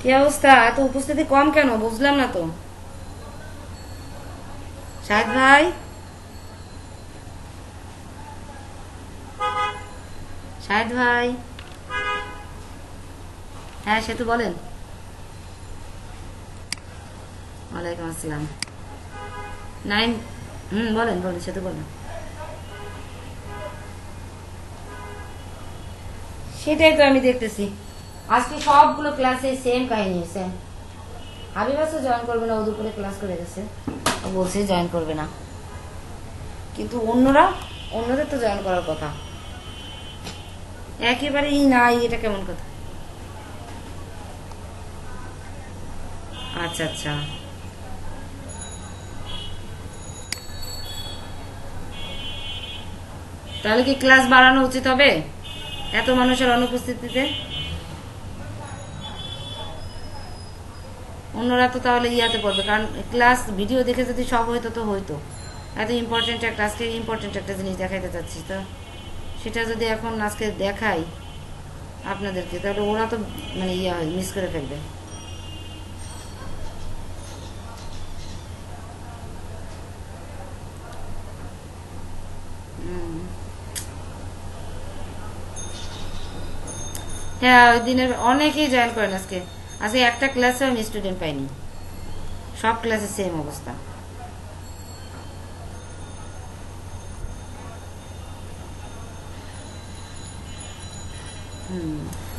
কি অবস্থা? এত উপস্থিতি কম কেন বুঝলাম না তো। শাহেদ ভাই, শাহেদ ভাই। হ্যাঁ সেতু বলেন। ওয়ালাইকুম আসসালাম। নাইন। বলেন বলেন সেতু বলেন। সেটাই তো আমি দেখতেছি, আজকে সবগুলো ক্লাসে সেম কাহিনী সেম। হাবিবাসও জয়েন করবে না, ও দুপুরে ক্লাস করে গেছে, ও বলছে জয়েন করবে না। কিন্তু অন্যদের তো জয়েন করার কথা। একেবারেই নাই, এটা কেমন কথা? আচ্ছা আচ্ছা। তাহলে কি ক্লাস বাড়ানো উচিত হবে এত মানুষের অনুপস্থিতিতে? অন্যরা তো তাহলে ইয়াতে পড়বে, কারণ ক্লাস ভিডিও দেখে যদি সব হইতো তো হইতো। এত ইম্পর্টেন্ট একটা, আজকে ইম্পর্টেন্ট একটা জিনিস দেখাইতে চাচ্ছি, তো সেটা যদি এখন আজকে দেখাই আপনাদেরকে, তাহলে ওরা তো মানে ইয়া হয়, মিস করে ফেলবে। হ্যাঁ, ওই দিনের অনেকেই জয়েন করেন আজকে। আজকে একটা ক্লাসে আমি স্টুডেন্ট পাইনি, সব ক্লাসে সেম অবস্থা।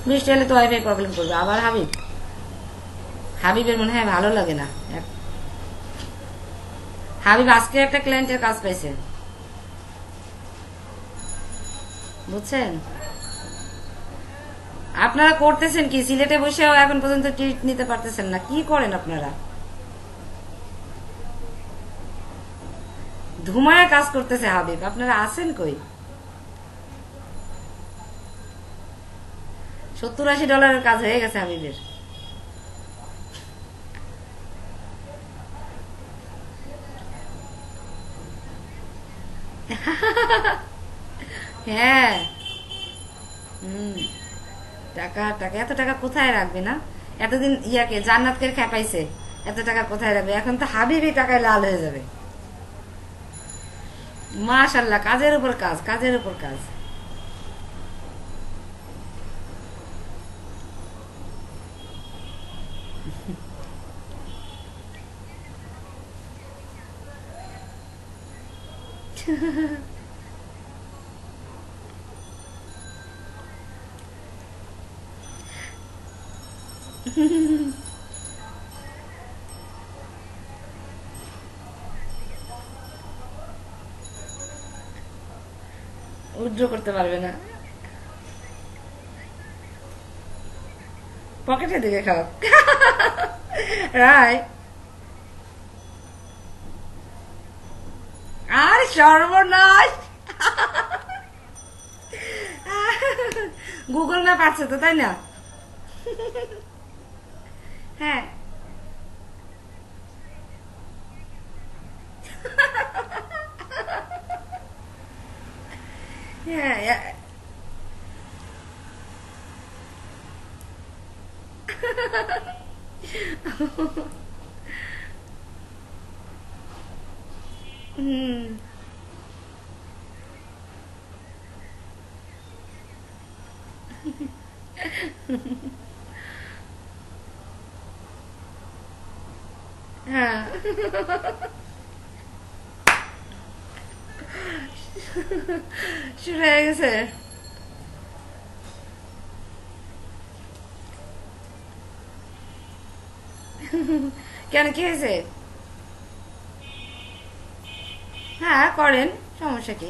বৃষ্টি হলে তো ওয়াইফাই প্রবলেম করবে আবার। হাবিবের মনে হয় ভালো লাগে না। হাবিব আজকে একটা ক্লায়েন্টের কাজ পাইছে, বুঝছেন? আপনারা করতেছেন কি? সিলেটে বসেও এখন পর্যন্ত ট্রিট নিতে পারতেছেন না, কি করেন আপনারা? ধুমায় কাজ করতেছে হাবিব, আপনারা আছেন কই? $70-80 কাজ হয়ে গেছে হাবিবের। হ্যাঁ। হুম। টাকা টাকা এত টাকা কোথায় রাখবে না? এতদিন ইয়াকে জান্নাতকে খেপাইছে, এত টাকা কোথায় রাখবে? এখন তো হাবিবই টাকায় লাল হয়ে যাবে। মাশাল্লাহ, কাজের উপর কাজ, কাজের উপর কাজ। উইথড্র করতে পারবে না, পকেটে দিকে খাও। রাইট। আর সর্বনাশ। গুগল ম্যাপ আছে তো, তাই না? হ্যাঁ। হ্যাঁ। হুম। হ্যাঁ। শুরু হয়ে গেছে। কেন, কি হয়েছে? হ্যাঁ করেন, সমস্যা কি?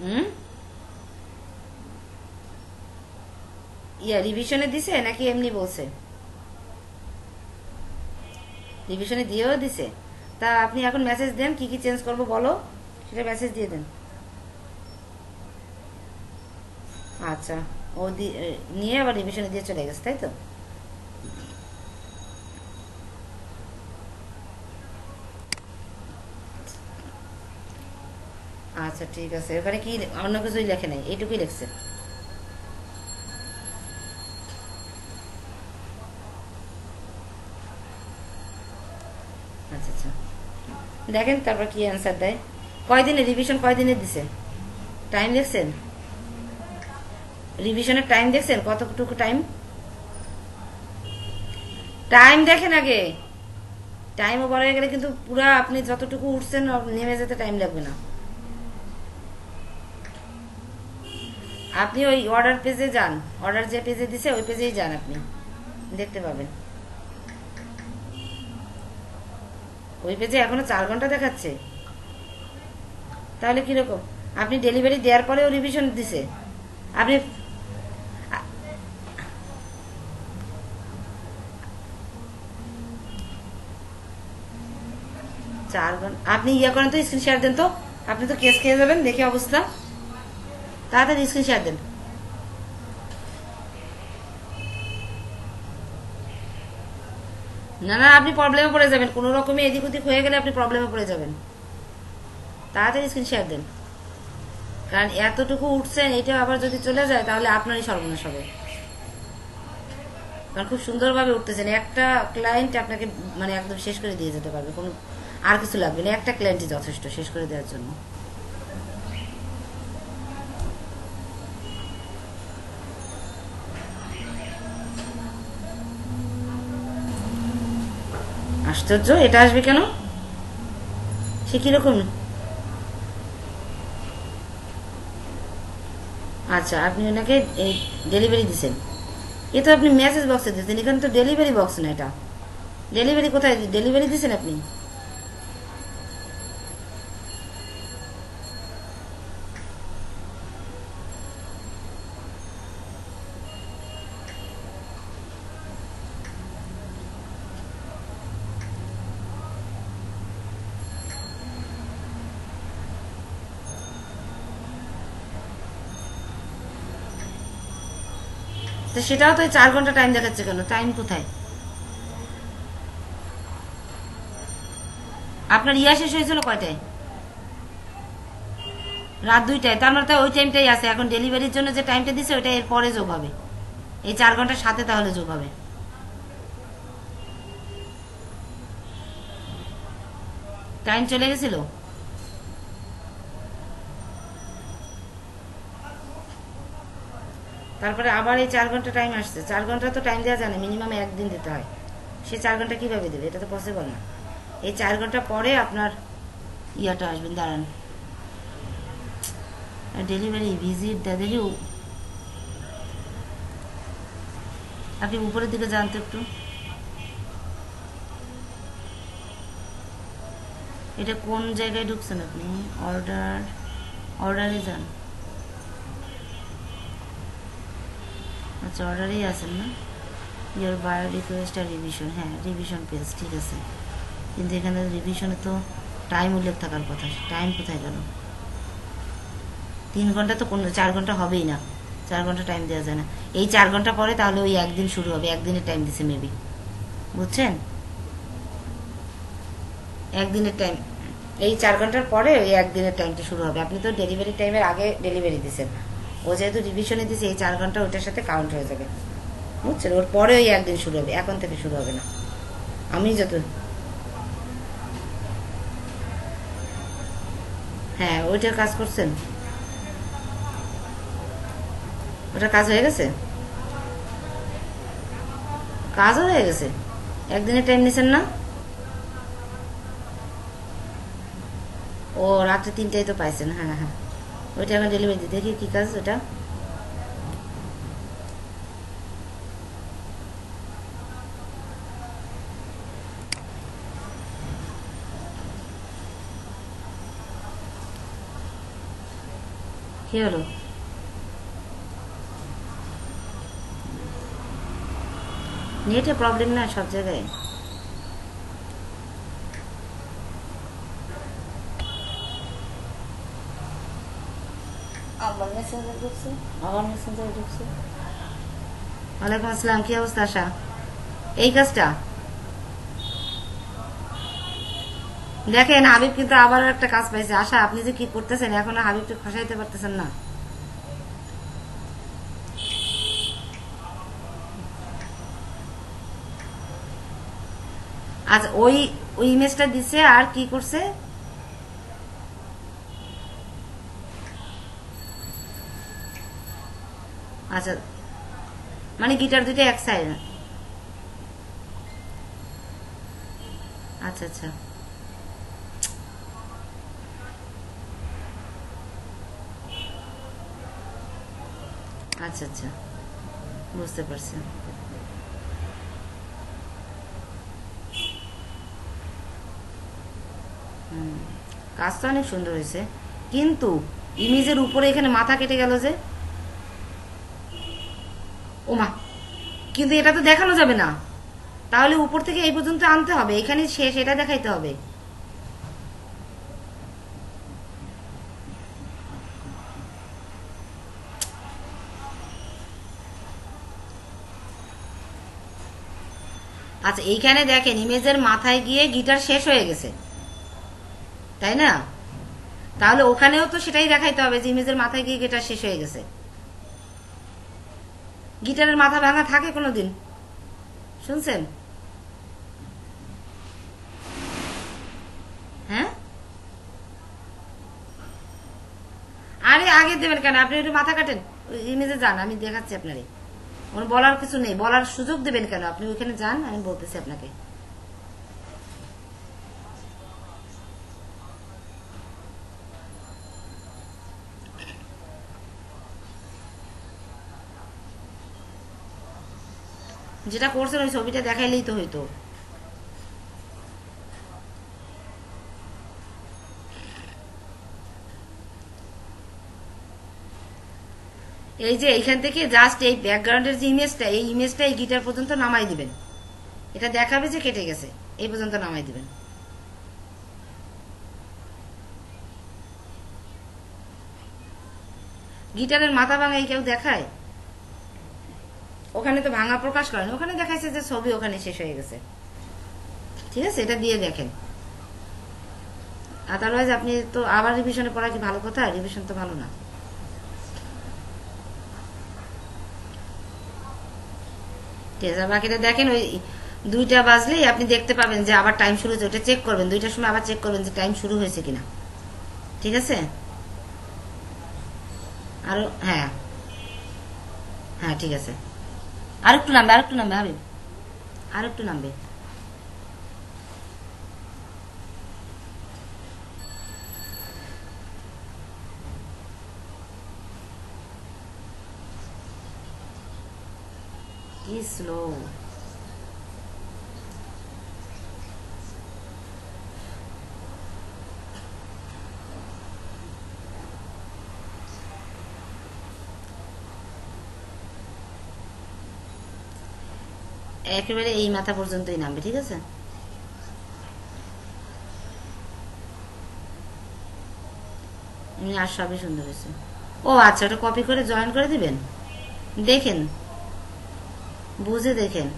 হুম। ইয়া রিভিশনে দিছে নাকি এমনি বলছে? রিভিশনে দিয়েও দিছে। তা আপনি এখন মেসেজ দেন, কি কি চেঞ্জ করবো বলো, সেটা মেসেজ দিয়ে দেন। আচ্ছা। ও নিয়ে আবার রিভিশনে দিয়ে চলে গেছে, তাই তো? আচ্ছা ঠিক আছে, ওখানে কি অন্য কিছুই লেখে নাই, এইটুকুই লিখছে? দেখেন তারপর কি অ্যান্সার দেয়। কয়দিনে রিভিশন, কয়দিনে দিছে? টাইম দেখছেন? রিভিশনের টাইম দেখছেন কতটুকু টাইম? টাইম দেখেন আগে। টাইম ওভার হয়ে গেলে কিন্তু পুরো আপনি যতটুকু উঠছেন নেমে যেতে টাইম লাগবে না। আপনি ওই অর্ডার পেজে যান, অর্ডার যে পেজে দিছে ওই পেজেই যান, আপনি দেখতে পাবেন। ওই পেজে এখনো 4 ঘন্টা দেখাচ্ছে, তাহলে কিরকম? আপনি ডেলিভারি দেওয়ার পরেও রিভিশন দিছে আপনি? 4 ঘন্টা আপনি ইয়ে করেন তো, স্ক্রিন শেয়ার দেন তো। আপনি তো কেস খেয়ে যাবেন দেখে অবস্থা। তাড়াতাড়ি স্ক্রিন শেয়ার দেন। না না, আপনি প্রবলেমে পড়ে যাবেন, কোনো রকমে এদিক ওদিক হয়ে গেলে আপনি প্রবলেমে পড়ে যাবেন। তাড়াতাড়ি স্ক্রিন শেয়ার দেন, কারণ এতটুকু উঠছেন, এটা আবার যদি চলে যায় তাহলে আপনারই সর্বনাশ হবে। কারণ খুব সুন্দরভাবে উঠতেছেন, একটা ক্লায়েন্ট আপনাকে মানে একদম শেষ করে দিয়ে যেতে পারবে, কোনো আর কিছু লাগবে না, একটা ক্লায়েন্টই যথেষ্ট শেষ করে দেওয়ার জন্য। আশ্চর্য, এটা আসবে কেন? সে কিরকম? আচ্ছা, আপনি ওনাকে এই ডেলিভারি দিচ্ছেন, এ তো আপনি মেসেজ বক্সে দিচ্ছেন, এখানে তো ডেলিভারি বক্স না। এটা ডেলিভারি কোথায়? ডেলিভারি দিচ্ছেন আপনি? তো সেটাও তো 4 ঘন্টা টাইম দেখাচ্ছে কেন? টাইম কোথায়? আপনার ইয়া শেষ হয়েছিল কয়টায়? রাত 2টায়। তার মানে তো ওই টাইমটাই আছে। এখন ডেলিভারির জন্য যে টাইমটা দিছে ওইটা এর পরে যোগ হবে, এই 4 ঘন্টার সাথে তাহলে যোগ হবে। টাইম চলে গেছিল। তারপরে আবার এই 4 ঘন্টা টাইম আসছে। 4 ঘন্টা তো টাইম দেওয়া যায় না, মিনিমাম একদিন দিতে হয়। সে 4 ঘন্টা কিভাবে দেবে? এটা তো পসিবল না। এই 4 ঘন্টা পরে আপনার ইয়াটা আসবেন, দাঁড়ান। ডেলিভারি ভিজিট দেখি, আপনি উপরের দিকে যান তো একটু। এটা কোন জায়গায় ঢুকছেন আপনি? অর্ডার, অর্ডারে যান। আচ্ছা, অর্ডারেই আছেন না? ইয়ার বায়ো রিকোয়েস্ট আর রিভিশন, হ্যাঁ রিভিশন পেজ, ঠিক আছে। কিন্তু এখানে রিভিশনে তো টাইম উল্লেখ থাকার কথা, টাইম কোথায় গেল? 3 ঘন্টা তো কোনো, 4 ঘন্টা হবেই না। 4 ঘন্টা টাইম দেওয়া যায় না। এই 4 ঘন্টা পরে তাহলে ওই একদিন শুরু হবে, একদিনের টাইম দিছে মেবি, বুঝছেন? একদিনের টাইম, এই 4 ঘন্টার পরে ওই একদিনের টাইমটা শুরু হবে। আপনি তো ডেলিভারি টাইমের আগে ডেলিভারি দিচ্ছেন, ও যেহেতু রিভিশনে দিছে এই 4 ঘন্টা ওইটার সাথে কাউন্ট হয়ে যাবে, বুঝছেন? ওর পরে ওই একদিন শুরু হবে, এখন থেকে শুরু হবে না। আমি যত, হ্যাঁ ওইটার কাজ করছেন, ওটা কাজ হয়ে গেছে, কাজও হয়ে গেছে। একদিনের টাইম নিছেন না? ও রাত্রে 3টায় তো পাইছেন, হ্যাঁ হ্যাঁ। ওইটা এখন ডেলিভারি দিই, দেখি কী কাজ ওটা। কী হলো? নেটে প্রবলেম না সব জায়গায়। আমার মেসেঞ্জার ঢুকছে, আমার মেসেঞ্জার ঢুকছে। ওয়ালাইকুম আসসালাম, কি অবস্থা আশা? এই কাজটা দেখেন, হাবিব কিন্তু আবারও একটা কাজ পাইছে। আশা, আপনি যে কি করতেছেন, এখনো হাবিবকে খসাইতে পারতেছেন না। আচ্ছা, ওই ওই ইমেজটা দিছে আর কি করছে? আচ্ছা, মানে গিটার দুইটা এক সাইড। আচ্ছা আচ্ছা আচ্ছা আচ্ছা, বুঝতে পারছি। কাজটা অনেক সুন্দর হয়েছে, কিন্তু ইমেজের উপরে এখানে মাথা কেটে গেল যে। ওমা, কিন্তু এটা তো দেখানো যাবে না, তাহলে উপর থেকে এই পর্যন্ত আনতে হবে, এখানে শেষ, এটা দেখাইতে হবে। আচ্ছা, এইখানে দেখেন ইমেজের মাথায় গিয়ে গিটার শেষ হয়ে গেছে, তাই না? তাহলে ওখানেও তো সেটাই দেখাইতে হবে যে ইমেজের মাথায় গিয়ে গিটার শেষ হয়ে গেছে। গিটারের মাথা ভাঙা থাকে কোনোদিন? শুনছেন? হ্যাঁ, আরে আগে দেবেন কেন? আপনি একটু মাথা কাটেন, ইমেজে যান, আমি দেখাচ্ছি আপনারে। ওর বলার কিছু নেই, বলার সুযোগ দেবেন কেন? আপনি ওইখানে যান, আমি বলতেছি আপনাকে। যেটা করছেন ওই ছবিটা দেখাইলেই তো হইতো। এই যে এইখান থেকে জাস্ট এই ব্যাকগ্রাউন্ডের যে ইমেজটা, এই ইমেজটা এই গিটার পর্যন্ত নামাই দিবেন। এটা দেখাবে যে কেটে গেছে, এই পর্যন্ত নামাই দিবেন। গিটারের মাথা ভাঙা এই কেউ দেখায়? ওখানে তো ভাঙা প্রকাশ করেন, ওখানে দেখাইছে যে ছবি ওখানে শেষ হয়ে গেছে। ঠিক আছে, এটা দিয়ে দেখেন। আদারওয়াইজ আপনি তো আবার রিভিশনে পড়া কি ভালো কথা? রিভিশন তো ভালো না। ঠিক আছে, বাকিটা দেখেন। ওই 2টা বাজলেই আপনি দেখতে পাবেন যে আবার টাইম শুরু হয়েছে, ওটা চেক করবেন। 2টার সময় আবার চেক করবেন যে টাইম শুরু হয়েছে কিনা। ঠিক আছে? আরো, হ্যাঁ হ্যাঁ, ঠিক আছে। আর একটু নামবে, আর একটু নামবে হাবিব, আর একটু নামবে। কি স্লো! একেবারে এই মাথা পর্যন্তই নামবে, ঠিক আছে? এমনি আর সবই সুন্দর হয়েছে। ও আচ্ছা, ওটা কপি করে জয়েন করে দিবেন। দেখেন, বুঝে দেখেন।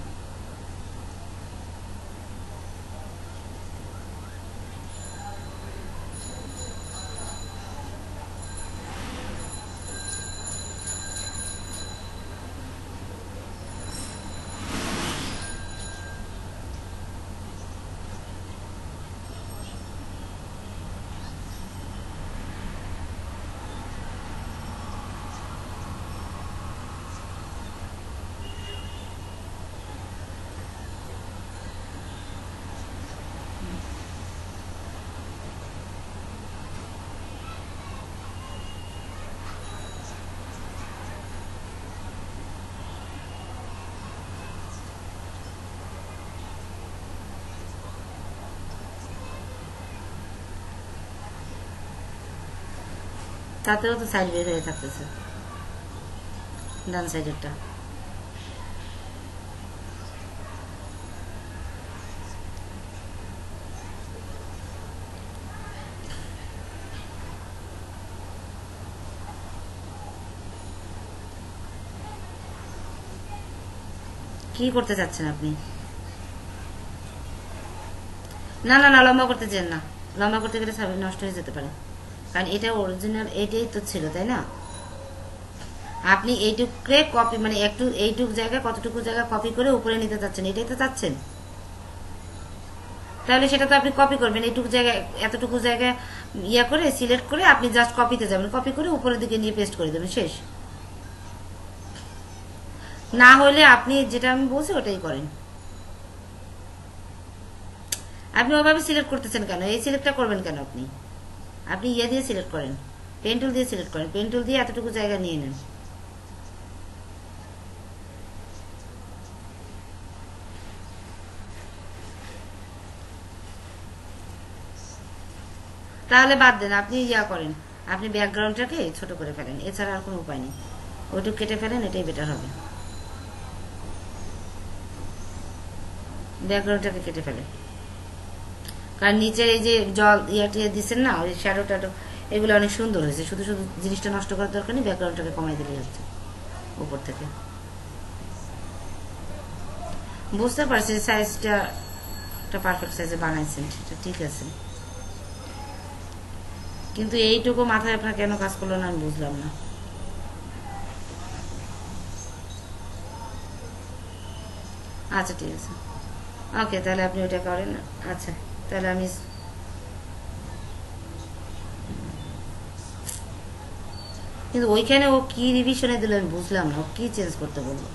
তাতেও তো সাইড বের হয়ে থাকতেছে, ডান সাইডেরটা। কি করতে চাচ্ছেন আপনি? না না না, লম্বা করতে চান না। লম্বা করতে গেলে ছবি নষ্ট হয়ে যেতে পারে, কারণ এটা অরিজিনাল, এটাই তো ছিল, তাই না? আপনি এইটুকু কপি, মানে একটু এইটুক জায়গা, কতটুকু জায়গা কপি করে উপরে নিতে চাচ্ছেন, এটাই তো চাচ্ছেন। তাহলে সেটা তো আপনি কপি করবেন, এইটুকু জায়গায় এতটুকু জায়গায় ইয়া করে সিলেক্ট করে আপনি জাস্ট কপিতে যাবেন, কপি করে উপরের দিকে নিয়ে পেস্ট করে দেবেন, শেষ। না হলে আপনি যেটা আমি বলছি ওটাই করেন। আপনি ওইভাবে সিলেক্ট করতেছেন কেন? এই সিলেক্টটা করবেন কেন? আপনি আপনি ইয়ে দিয়ে সিলেক্ট করেন, পেন টুল দিয়ে সিলেক্ট করেন, পেন টুল দিয়ে এতটুকু জায়গা নিয়ে নেন। তাহলে বাদ দেন, আপনি ইয়া করেন, আপনি ব্যাকগ্রাউন্ডটাকে ছোট করে ফেলেন, এছাড়া আর কোনো উপায় নেই। ওইটুকু কেটে ফেলেন, এটাই বেটার হবে। ব্যাকগ্রাউন্ডটাকে কেটে ফেলেন, কারণ নিচের এই যে জল ইয়ে দিচ্ছেন না, ওই শ্যাডো ট্যাডো, এগুলো অনেক সুন্দর হয়েছে। শুধু শুধু জিনিসটা নষ্ট করার দরকার নেই, ব্যাকগ্রাউন্ডটাকে কমাই দিলেই হচ্ছে উপর থেকে। বুঝতে পারছি সাইজটা পারফেক্ট সাইজে বানাইছেন, সেটা ঠিক আছে, কিন্তু এইটুকু মাথায় আপনার কেন কাজ করলো না আমি বুঝলাম না। আচ্ছা ঠিক আছে, ওকে, তাহলে আপনি ওইটা করেন। আচ্ছা, তাহলে আমি কিন্তু ওইখানে ও কি রিভিশনে দিল আমি বুঝলাম না, ও কি চেঞ্জ করতে বললো।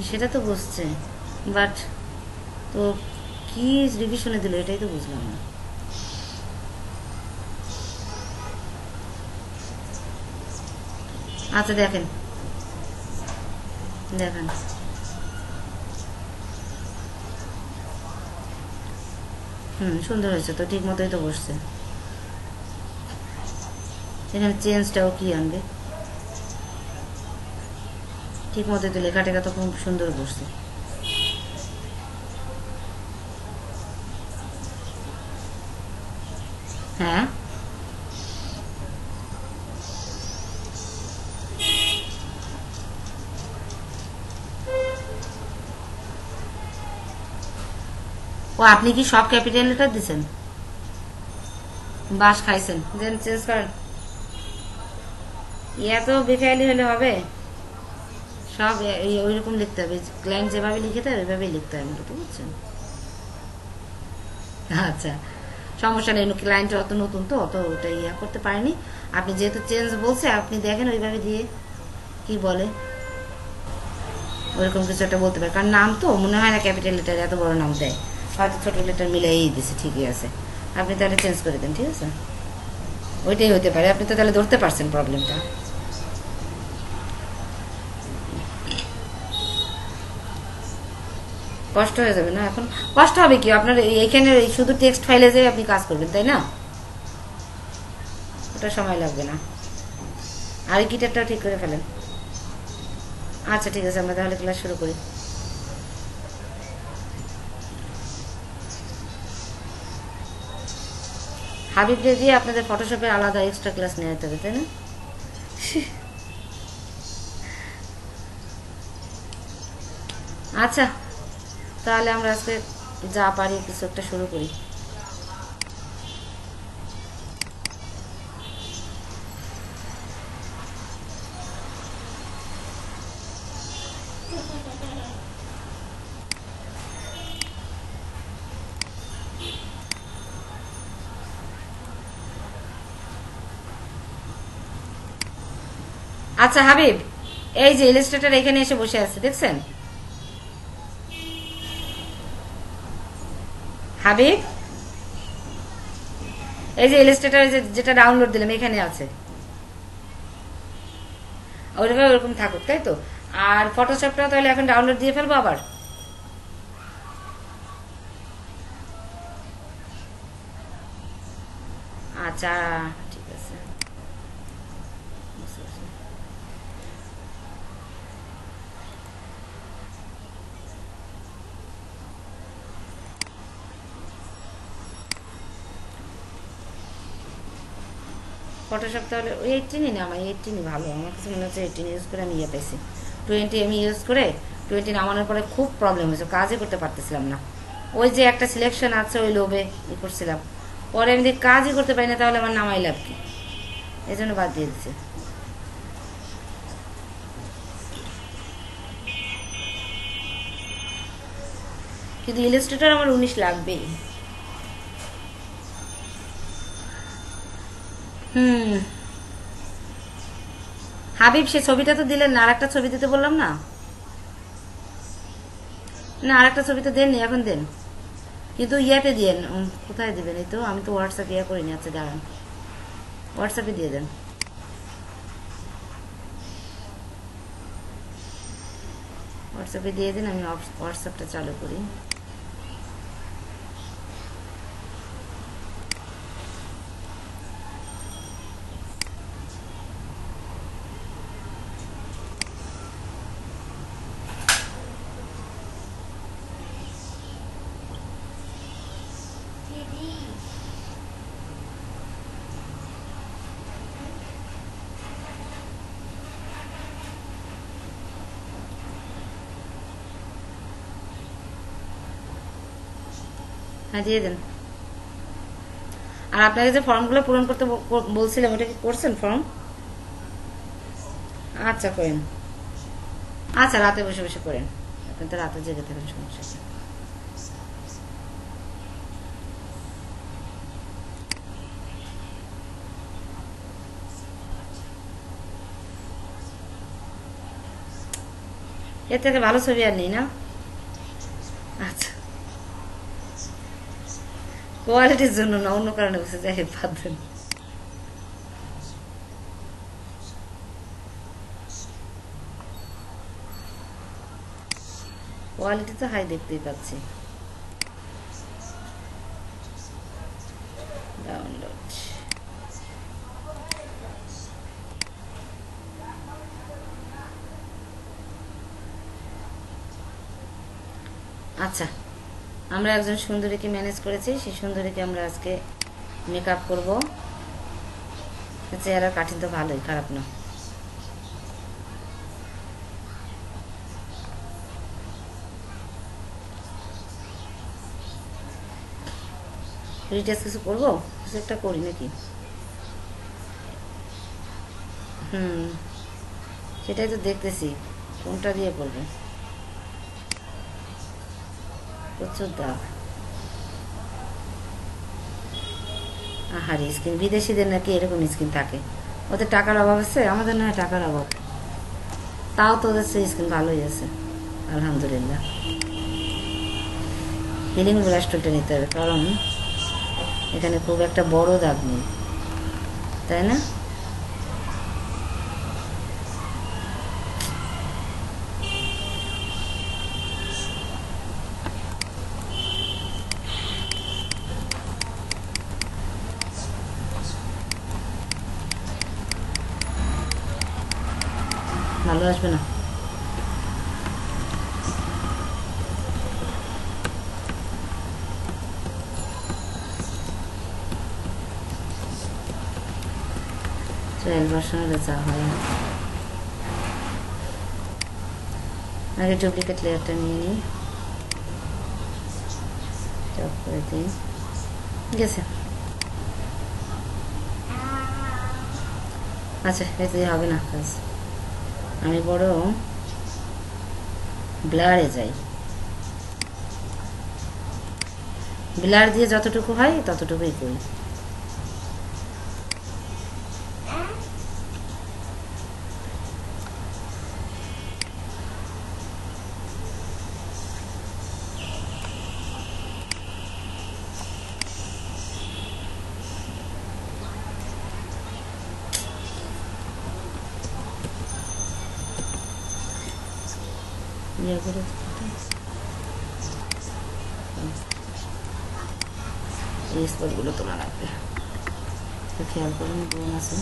সেটা তো বুঝছে, বাট তো কি রিভিশনে দিল এটাই তো বুঝলাম না। আচ্ছা দেখেন, দেখেন সুন্দর হয়েছে তো, ঠিক মতোই তো বসছে। এখানে চেঞ্জটাও কি আনবে, ঠিক মতোই তো লেখা টেখা তো খুব সুন্দর বসছে। হ্যাঁ, ও আপনি কি সব ক্যাপিটাল লেটার দিচ্ছেন? বাস খাইছেন, দেন চেঞ্জ করেন। এত বেফাইলি হলে হবে? সব ওইরকম লিখতে হবে, ক্লায়েন্ট যেভাবে লিখে দেয় ওইভাবেই লিখতে হবে, তো বুঝছেন? আচ্ছা, সমস্যা নেই, ক্লায়েন্ট অত নতুন তো অত ওটা ইয়া করতে পারেনি। আপনি যেহেতু চেঞ্জ বলছে, আপনি দেখেন ওইভাবে দিয়ে কি বলে, ওইরকম কিছু একটা বলতে পারে, কারণ নাম তো মনে হয় না ক্যাপিটাল লেটার এত বড় নাম দেয়, হয়তো ছোট লেটার মিলাই দিছে, ঠিকই আছে। আপনি তাহলে চেঞ্জ করে দেন, ঠিক আছে? ওইটাই হতে পারে, আপনি তো তাহলে ধরতে পারছেন প্রবলেমটা। কষ্ট হয়ে যাবে না এখন? কষ্ট হবে কি আপনার? এইখানে শুধু টেক্সট ফাইলে যে আপনি কাজ করবেন, তাই না? ওটা সময় লাগবে না। আর এই গিটারটাও ঠিক করে ফেলেন। আচ্ছা ঠিক আছে, আমরা তাহলে ক্লাস শুরু করি। হাবিবরে দিয়ে আপনাদের ফটোশপের আলাদা এক্সট্রা ক্লাস নিয়ে যেতে হবে, তাই না? আচ্ছা, তাহলে আমরা আজকে যা পারি কিছু একটা শুরু করি। আচ্ছা হাবিব, এই যে ইলাস্ট্রেটর এখানে এসে বসে আছে, দেখছেন? হাবিব, এই যে ইলাস্ট্রেটর যেটা ডাউনলোড দিলাম এখানে আছে, ওরকম থাকুক, তাই তো? আর ফটোশপটা তাহলে এখন ডাউনলোড দিয়ে ফেলবো আবার। আচ্ছা ঠিক আছে। ফটোশপ তাহলে ওই 18ই না, আমার 18ই ভালো, আমার কাছে মনে হচ্ছে 18 ইউজ করে আমি ইয়ে পাইছি। 20 আমি ইউজ করে 20 নামানোর পরে খুব প্রবলেম হয়েছে, কাজই করতে পারতেছিলাম না। ওই যে একটা সিলেকশন আছে ওই লোভে ই করছিলাম, পরে আমি দেখি কাজই করতে পারি না, তাহলে আমার নামাই লাভ কি, এই জন্য বাদ দিয়ে দিচ্ছি। কিন্তু ইলাস্ট্রেটর আমার 19 লাগবেই। হুম। হাবিব, সে ছবিটা তো দিলেন না, আর একটা ছবি দিতে বললাম না। না, আর একটা ছবি তো দেননি, এখন দেন। কিন্তু ইয়াতে দিয়েন, কোথায় দিবেন? এই তো আমি তো হোয়াটসঅ্যাপ ইয়া করিনি, আচ্ছা দাঁড়ান, হোয়াটসঅ্যাপে দিয়ে দেন। হোয়াটসঅ্যাপে দিয়ে দিন, আমি হোয়াটসঅ্যাপটা চালু করি। হ্যাঁ, দিয়ে দেন। আর আপনাকে যে ফর্মগুলো পূরণ করতে বলছিলাম, ওটা কি করছেন ফর্ম? আচ্ছা করেন। আচ্ছা, রাতে বসে বসে করেন, আপনি তো রাতে জেগে থাকেন, সমস্যা নেই। এর থেকে ভালো ছবি আর নেই না? আচ্ছা, কোয়ালিটির জন্য না, অন্য কারণে বসে যাই, বাদ দেন। কোয়ালিটি তো হাই দেখতেই পাচ্ছি। ডাউনলোড। আচ্ছা, আমরা একজন সুন্দরীকে ম্যানেজ করেছি, সেই সুন্দরীকে আমরা আজকে মেকআপ করবো। চেহারার কাঠিন তো ভালোই, খারাপ না। রিটাচ কিছু করবো, কিছু একটা করি নাকি? হুম, সেটাই তো দেখতেছি, কোনটা দিয়ে করবো। প্রচুর দাগ। আহারে, স্কিন বিদেশিদের নাকি এরকম স্কিন থাকে, ওদের টাকার অভাব আছে, আমাদের নয় টাকার অভাব, তাও তো ওদের সেই স্কিন ভালোই আছে আলহামদুলিল্লাহ। হিলিং ব্রাশ টুলটা নিতে হবে, কারণ এখানে খুব একটা বড় দাগ নেই, তাই না? ভালো আসবে না? ট্রায়াল ভার্সন হলে যা হয়। আগে ডুপ্লিকেট লেয়ারটা নিয়ে নিই, টপ করে দিই, গেছে। আচ্ছা, এতে হবে না কাজ, আমি বড় ব্লারে যাই, ব্লার দিয়ে যতটুকু হয় ততটুকুই করি। ইয়ে করে এই স্পটগুলো তোলা লাগবে, খেয়াল করুন বোন আছে।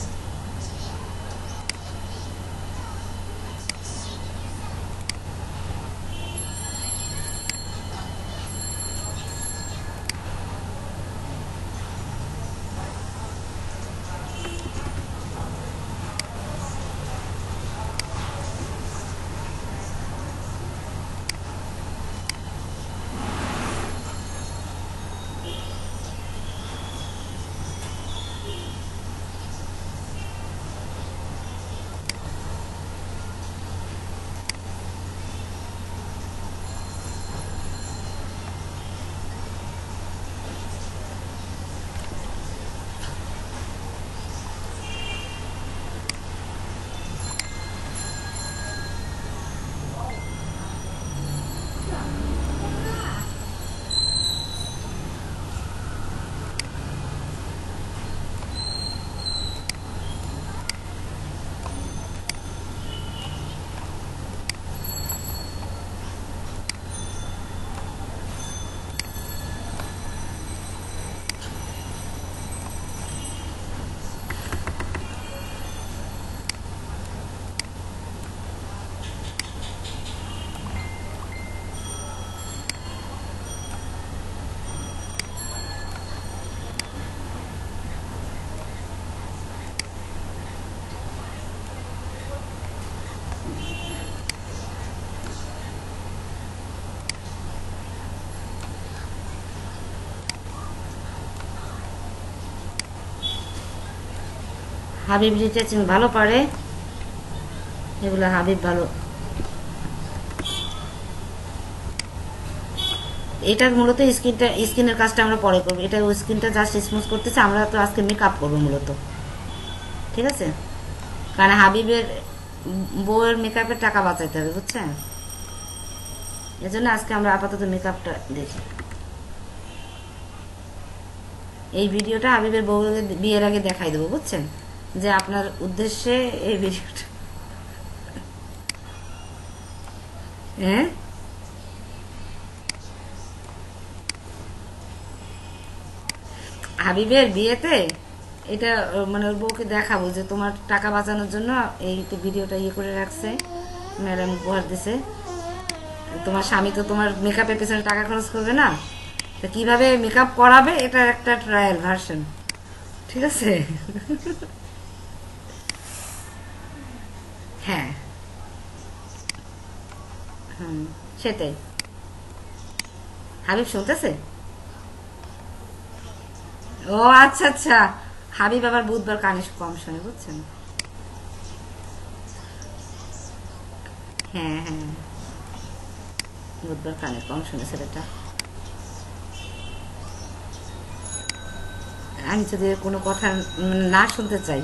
হাবিব রিটাচিং ভালো পারে, এগুলো হাবিব ভালো। এটা মূলত স্কিনের কাজটা আমরা পরে করবো, এটা স্কিনটা জাস্ট স্মুথ করতেছে, আমরা তো আজকে মেকআপ করবো মূলত, ঠিক আছে? কারণ হাবিবের বউয়ের মেকআপের টাকা বাঁচাইতে হবে, বুঝছেন? এজন্য আজকে আমরা আপাতত মেকআপটা দেখি। এই ভিডিওটা হাবিবের বউকে বিয়ের আগে দেখাই দেবো, বুঝছেন, যে আপনার উদ্দেশ্যে এই ভিডিওটা। হ্যাঁ, হাবিবের বিয়েতে এটা মানে ওর বউকে দেখাবো যে তোমার টাকা বাঁচানোর জন্য এই ভিডিওটা ইয়ে করে রাখছে, ম্যাডাম উপহার দিছে। তোমার স্বামী তো তোমার মেকআপের পেছনে টাকা খরচ করবে না, তো কিভাবে মেকআপ করাবে এটার একটা ট্রায়াল ভার্সন, ঠিক আছে? হ্যাঁ, হুম, সেটাই। হাবিব শুনতেছে? ও আচ্ছা আচ্ছা, হাবিব আবার বুধবার কানে কম শোনে, বুঝছেন? হ্যাঁ হ্যাঁ, বুধবার কানে কম শোনে ছেলেটা। আমি যদি কোনো কথা না শুনতে চাই,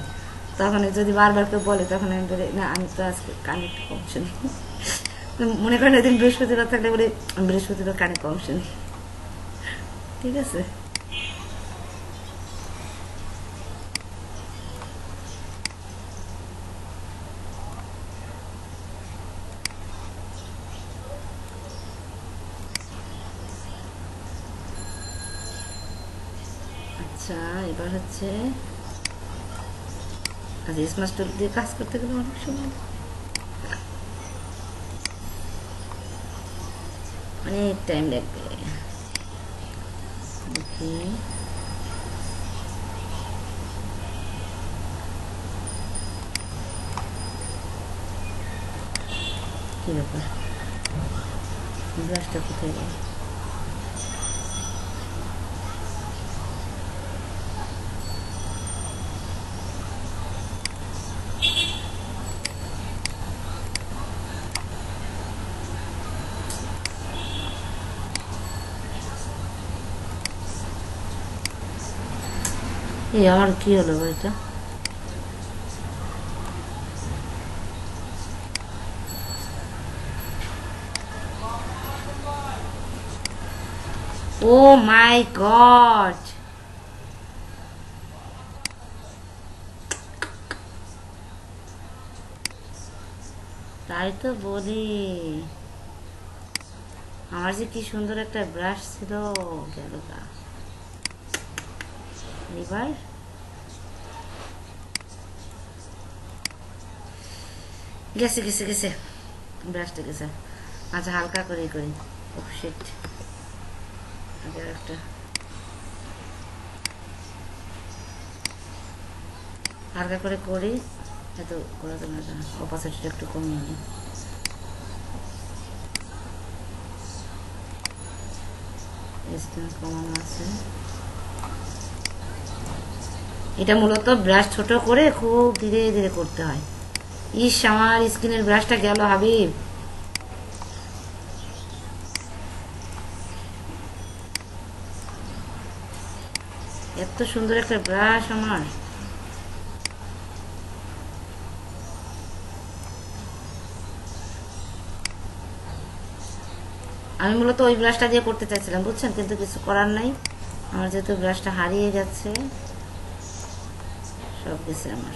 তখন যদি বারবার কেউ বলে, তখন আমি বলি না আমি তো আজকে কানে একটু কম শুনি। মনে করেন এদিন বৃহস্পতিবার থাকলে বলি আমি বৃহস্পতিবার কানে কম শুনি, ঠিক আছে? আচ্ছা, এবার হচ্ছে আচ্ছা স্মার্ট টুল দিয়ে কাজ করতে গেলে অনেক সময় অনেক টাইম লাগবে। দেখি কি ব্যাপার, ব্রাশটা কোথায় গেল? এই আমার কি হলো এটা? ও মাই গড, তাই তো বলি, আমার যে কি সুন্দর একটা ব্রাশ ছিল, গেল গা। এবার গেছে গেছে গেছে, ব্রাশটা গেছে। আচ্ছা হালকা করে করি। ও শিট, আগে একটা হালকা করে করি, এত করা তো না, অপাসিটিটা একটু কমিয়ে নিই। ডিসটেন্স কমানো আছে। এটা মূলত ব্রাশ ছোট করে খুব ধীরে ধীরে করতে হয়। ইস, আমার স্কিনের ব্রাশটা গেল হাবিব। এত সুন্দর একটা ব্রাশ আমার। আমি মূলত ওই ব্রাশটা দিয়ে করতে চাইছিলাম, বুঝছেন, কিন্তু কিছু করার নাই, আমার যেহেতু ব্রাশটা হারিয়ে গেছে, সব গেছে আমার।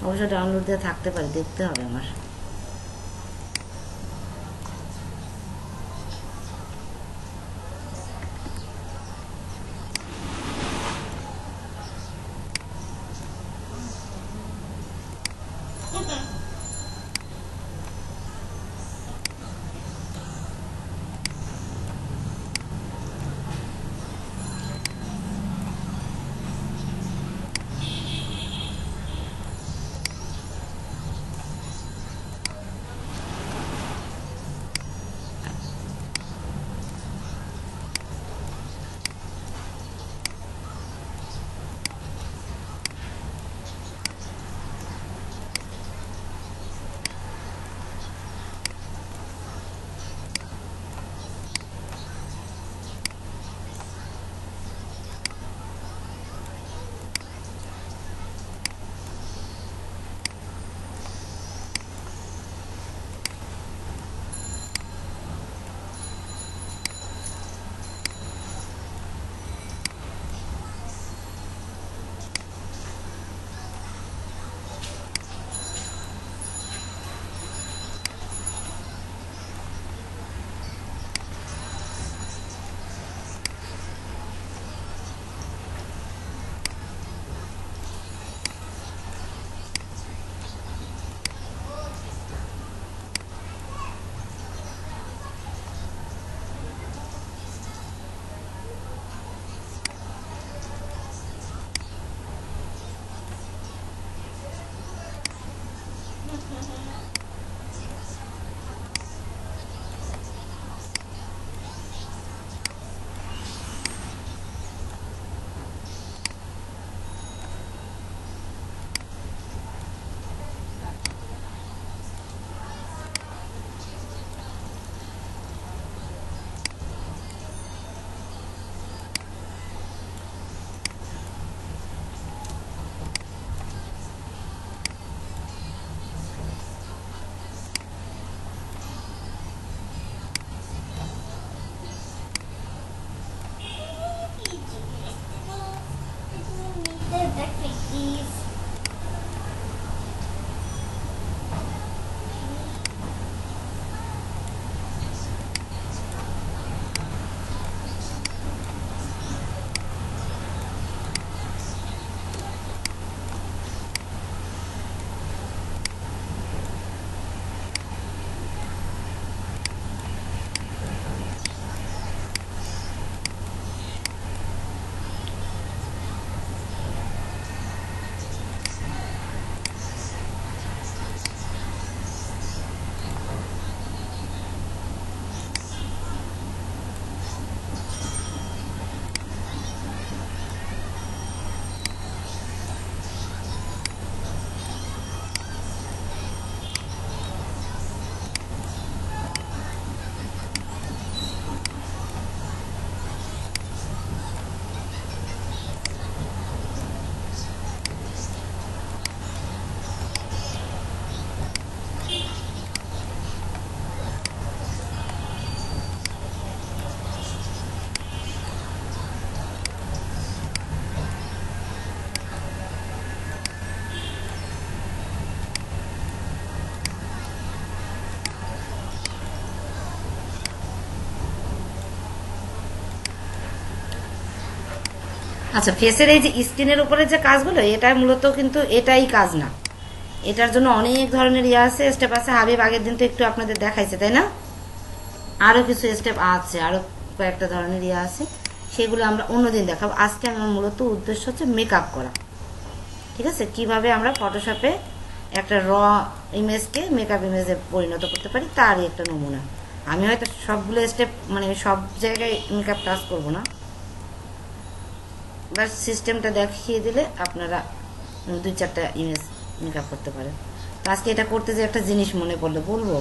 অবশ্য ডাউনলোড দিয়ে থাকতে পারে, দেখতে হবে আমার। আচ্ছা, ফেসের এই যে স্কিনের উপরে যে কাজগুলো, এটা মূলত কিন্তু এটাই কাজ না, এটার জন্য অনেক ধরনের ইয়ে আছে, স্টেপ আছে। হাবিব আগের দিন তো একটু আপনাদের দেখাইছে, তাই না? আরও কিছু স্টেপ আছে, আরও কয়েকটা ধরনের ইয়ে আছে, সেগুলো আমরা অন্যদিন দেখাবো। আজকে আমার মূলত উদ্দেশ্য হচ্ছে মেকআপ করা, ঠিক আছে? কিভাবে আমরা ফটোশপে একটা র ইমেজকে মেকআপ ইমেজে পরিণত করতে পারি, তারই একটা নমুনা। আমি হয়তো সবগুলো স্টেপ মানে সব জায়গায় মেকআপ টাচ করবো না, বাস সিস্টেমটা দেখিয়ে দিলে আপনারা 2-4টা ইমেজ মেকআপ করতে পারেন। তো আজকে এটা করতে যে একটা জিনিস মনে পড়লো, বলবো?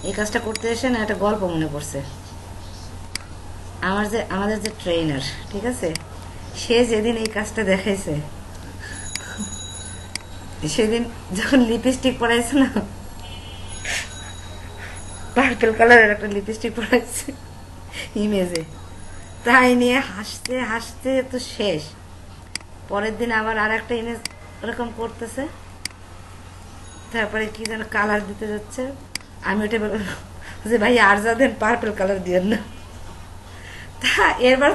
এই কাজটা করতে এসে না একটা গল্প মনে পড়ছে। আমাদের যে ট্রেনার, ঠিক আছে, সে যেদিন এই কাজটা দেখাইছে, সেদিন যখন লিপস্টিক পরাইছে না, পার্পল কালারের একটা লিপস্টিক পরাইছে ইমেজে, তাই নিয়ে হাসতে হাসতে তো শেষ। পরের দিন আবার আর একটা ইমেজ ওরকম করতেছে, তারপরে কি যেন কালার দিতে যাচ্ছে, আমি ওটা বললাম যে ভাই আর যা দেন, পার্পল কালার দিয়েন না। তা এবার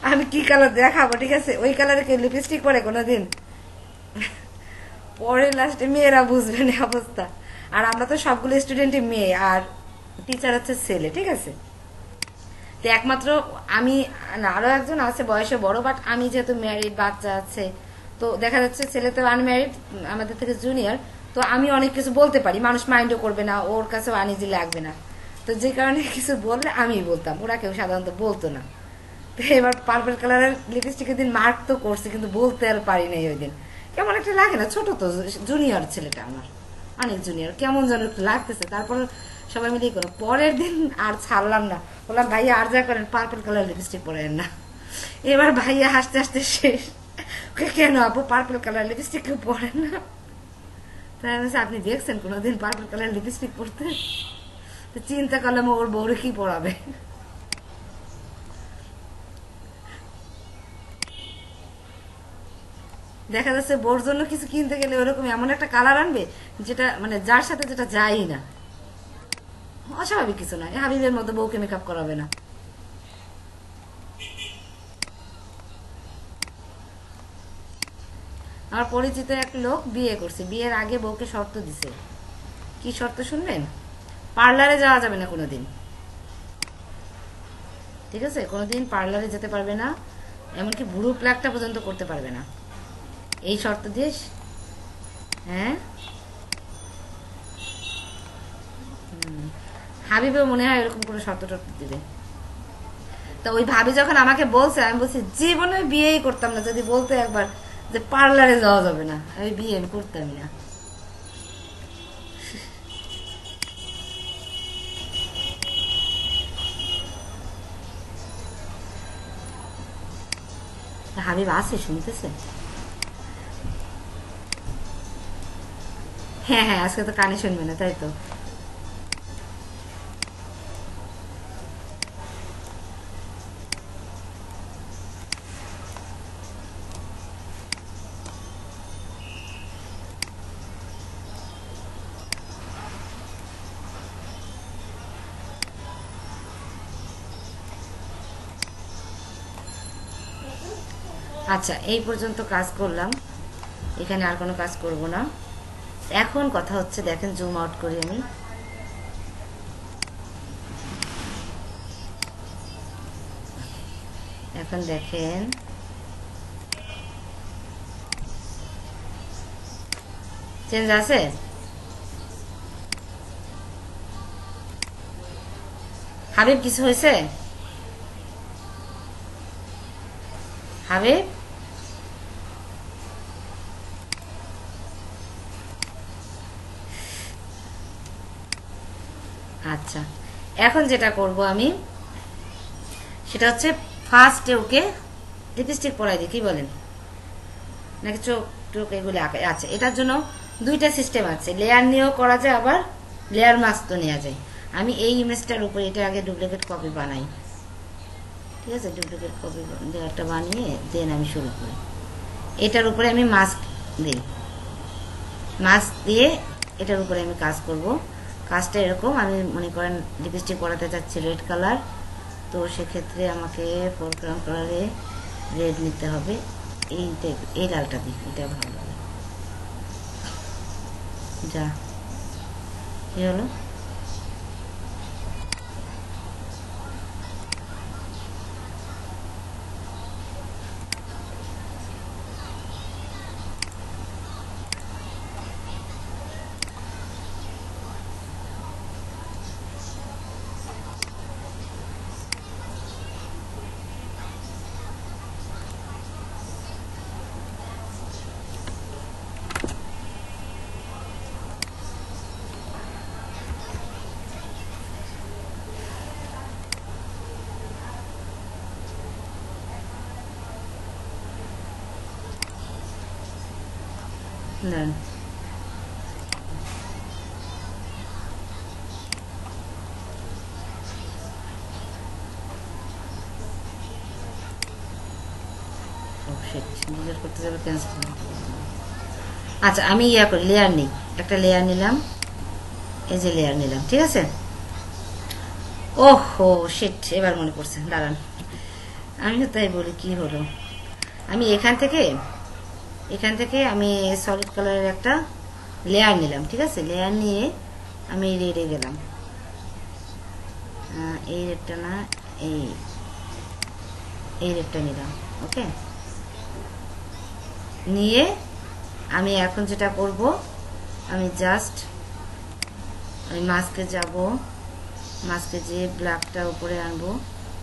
আমি কি কালার দেখাবো, ঠিক আছে? ওই কালারে কেউ লিপস্টিক পরে কোনোদিন? পরে লাস্টে মেয়েরা বুঝবে না অবস্থা। আর আমরা তো সবগুলো স্টুডেন্টই মেয়ে, আর টিচার হচ্ছে ছেলে, ঠিক আছে? তো একমাত্র আমি না, আরো একজন আছে বয়সে বড়, বাট আমি যেহেতু ম্যারিড, বাচ্চা আছে, তো দেখা যাচ্ছে ছেলে তো আনম্যারিড, আমাদের থেকে জুনিয়র, তো আমি অনেক কিছু বলতে পারি, মানুষ মাইন্ডও করবে না, ওর কাছেও আনইজি লাগবে না। তো যে কারণে কিছু বললে আমি বলতাম, ওরা কেউ সাধারণত বলতো না। তো এবার পার্পল কালারের লিপস্টিকের দিন মার্ক তো করছি, কিন্তু বলতে আর পারি নাই ওই দিন। কেমন একটা লাগে না, ছোট তো, জুনিয়র ছেলেটা আমার, অনেক জুনিয়র, কেমন যেন একটু লাগতেছে। তারপর সবাই মিলিয়ে করো, পরের দিন আর ছাড়লাম না, বললাম ভাইয়া আর যা করেন পার্পল কালার লিপস্টিক পরেন না। এবার ভাইয়া হাসতে হাসতে শেষ, কেন আপু পার্পল কালার লিপস্টিক কেউ পরেন না? তাই আপনি দেখছেন কোনোদিন পার্পল কালার লিপস্টিক পরতে? তো চিন্তা করলাম ওর বউরে কি পরাবে। দেখা যাচ্ছে বোর জন্য কিছু কিনতে গেলে ওরকম এমন একটা কালার আনবে যেটা মানে যার সাথে যেটা যায়ই না। অস্বাভাবিক কিছু নয়, হাবিবের মতো বউকে মেকআপ করাবে না। আমার পরিচিত এক লোক বিয়ে করছে, বিয়ের আগে বউকে শর্ত দিছে। কি শর্ত শুনবেন? পার্লারে যাওয়া যাবে না কোনোদিন, ঠিক আছে? কোনোদিন পার্লারে যেতে পারবে না, এমনকি ভুরু প্লাকটা পর্যন্ত করতে পারবে না, এই শর্ত দিয়ে। হ্যাঁ, হাবিবেও মনে হয় এরকম কোনো শর্ত টর্ত দিবে। তা ওই ভাবি যখন আমাকে বলছে, আমি বলছি জীবনে বিয়েই করতাম না যদি বলতে একবার যে পার্লারে যাওয়া যাবে না, আমি বিয়ে আমি করতামই না। হাবিব আছে, শুনতেছে? হ্যাঁ হ্যাঁ, আজকে তো কানে শুনবে না, তাই তো? আচ্ছা, এই পর্যন্ত কাজ করলাম, এখানে আর কোনো কাজ করব না। এখন কথা হচ্ছে, দেখেন জুম আউট করি আমি, এখন দেখেন চেঞ্জ আছে। হাবিব কিছু হয়েছে? হাবিব আচ্ছা, এখন যেটা করব আমি সেটা হচ্ছে ফার্স্টে ওকে লিপস্টিক পরাই দিই, কি বলেন? নাকি চোখ টোক এগুলো আঁকে? আচ্ছা, এটার জন্য দুইটা সিস্টেম আছে, লেয়ার নিয়েও করা যায়, আবার লেয়ার মাস্ক তো নেওয়া যায়। আমি এই ইমেজটার উপরে এটা আগে ডুপ্লিকেট কপি বানাই, ঠিক আছে? ডুপ্লিকেট কপি লেয়ারটা বানিয়ে দেন আমি শুরু করি। এটার উপরে আমি মাস্ক দিই, মাস্ক দিয়ে এটার উপরে আমি কাজ করব। কাজটা এরকম, আমি মনে করেন লিপস্টিক পরাতে চাচ্ছি রেড কালার, তো তো সেক্ষেত্রে আমাকে ফোরগ্রাউন্ড কালারে রেড নিতে হবে। এই লালটা দিই, এটা ভালো লাগে। যা কি হলো, দেন ডিলিট করতে যাবে, ক্যান্সেল। আচ্ছা আমি করি, লেয়ার নিই, একটা লেয়ার নিলাম, এই যে লেয়ার নিলাম, ঠিক আছে। ওহো শিট, এবার মনে পড়ছে, দাঁড়ান, আমিও তাই বলি কি হলো। আমি এখান থেকে আমি সলিড কালারের একটা লেয়ার নিলাম, ঠিক আছে। লেয়ার নিয়ে আমি রেডে গেলাম, এই রেডটা না, এই রেডটা নিলাম, ওকে। নিয়ে আমি এখন যেটা করব, আমি জাস্ট আমি মাস্কে যাব, মাস্কে যে ব্ল্যাকটা উপরে আনবো,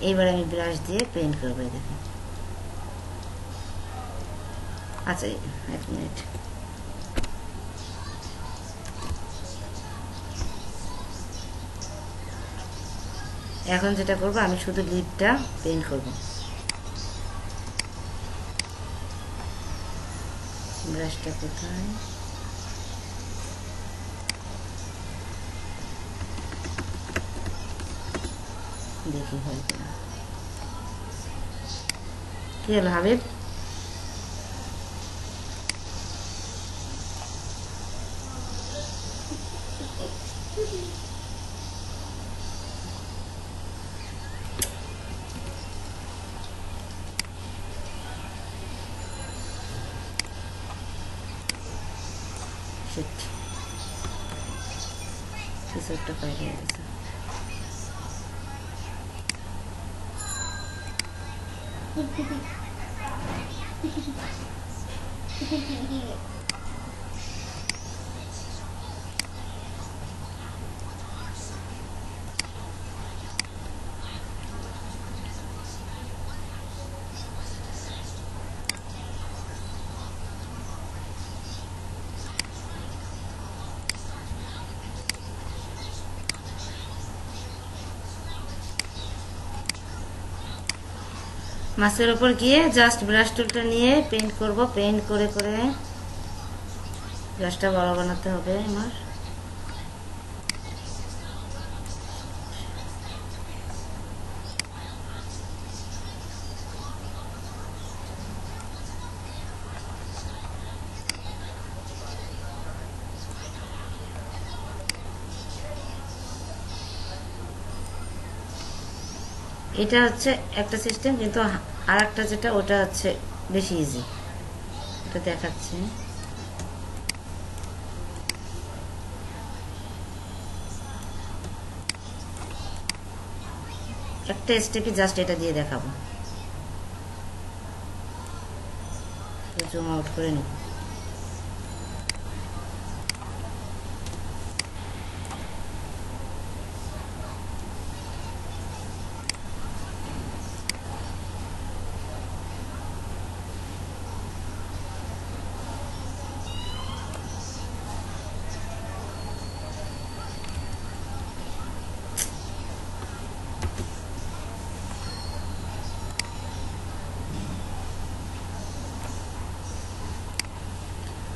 এইবার আমি ব্রাশ দিয়ে পেইন্ট করবো, দেখুন। আচ্ছা এক মিনিট, এখন যেটা করব, আমি শুধু লিপটা পেইন্ট করব। ব্রাশটা কোথায়, দেখি হয় কিনা। কি হলো হাবিব, কিছু একটা পাইলে গেছে। মাছের ওপর গিয়ে জাস্ট ব্রাশ টুলটা নিয়ে পেইন্ট করব, পেইন্ট করে করে ব্রাশটা বড় বানাতে হবে আমার। এটা হচ্ছে একটা সিস্টেম, কিন্তু আর একটা যেটা, ওটা হচ্ছে বেশি ইজি, এটা দেখাচ্ছি। একটা স্টেপে জাস্ট এটা দিয়ে দেখাবো, জুম আউট করে নিই।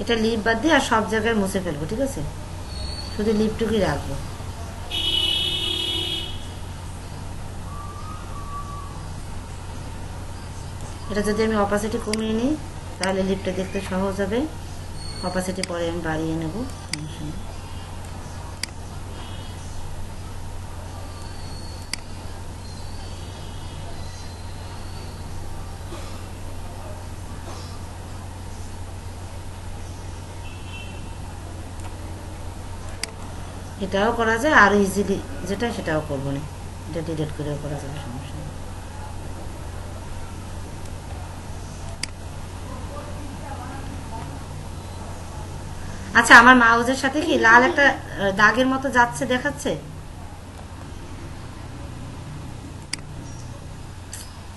এটা লিপ বাদ দিয়ে আর সব জায়গায় মুছে ফেলবো, ঠিক আছে, শুধু লিপটুকুই রাখবো। এটা যদি আমি অপাসিটি কমিয়ে নিই, তাহলে লিপটা দেখতে সহজ হবে। অপাসিটি পরে আমি বাড়িয়ে নেব। এটাও করা যায়, আর ইজিলি যেটা সেটাও করবো না, এটা ডিলিট করেও করা যাবে, সমস্যা নেই। আচ্ছা, আমার মাউজের সাথে কি লাল একটা দাগের মতো যাচ্ছে, দেখাচ্ছে,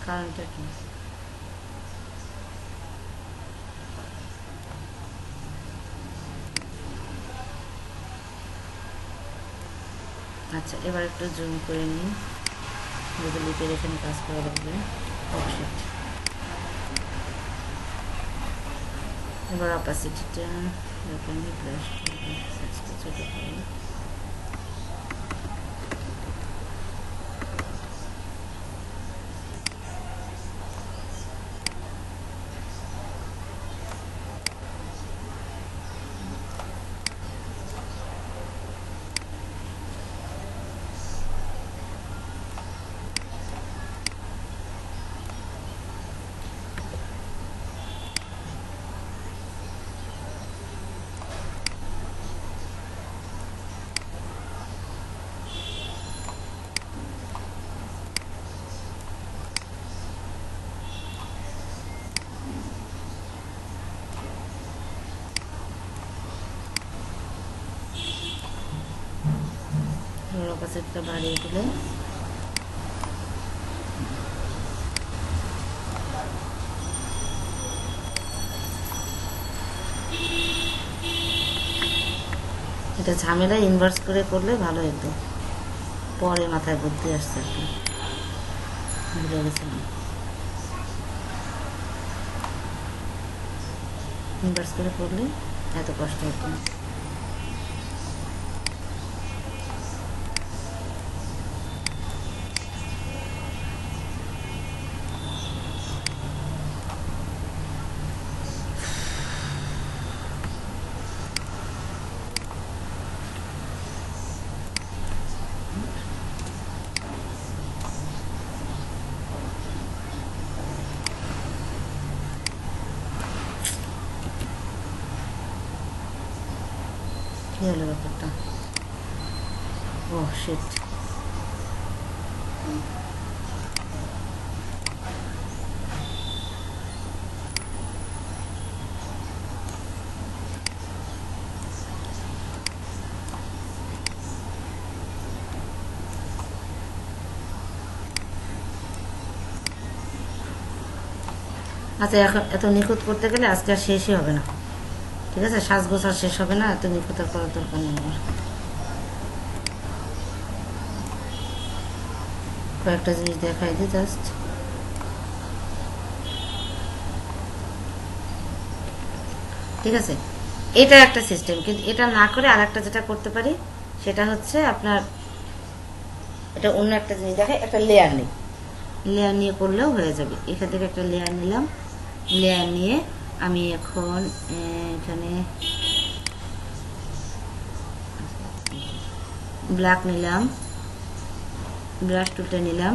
কারণটা কি? আচ্ছা, এবার একটু জুম করে নিই, গুগল লিপের এখানে কাজ করা লাগবে। অপশন, এবার অপাসিটিটা এখানে প্লাস ছোট করে, অপাসিটিটা বাড়িয়ে দিলে এটা ঝামেলা ইনভার্স করে করলে ভালো হতো, পরে মাথায় বুদ্ধি আসছে আর কি, ভুলে গেছিলাম। ইনভার্স করে করলে এত কষ্ট হতো না। কি হলো ব্যাপারটা? ও শিট, আচ্ছা এখন এত নিখুঁত করতে গেলে আজকে আর শেষই হবে না, ঠিক আছে? সাজগোজ আর শেষ হবে না, এত নিখুঁত আর করার দরকার নেই আমার। কয়েকটা জিনিস দেখাই দিই জাস্ট। ঠিক আছে, এটা একটা সিস্টেম, কিন্তু এটা না করে আর একটা যেটা করতে পারি সেটা হচ্ছে আপনার, এটা অন্য একটা জিনিস দেখে, একটা লেয়ার নেই, লেয়ার নিয়ে করলেও হয়ে যাবে। এখান থেকে একটা লেয়ার নিলাম, লেয়ার নিয়ে আমি এখন এখানে ব্ল্যাক নিলাম, ব্রাশ টুলটা নিলাম,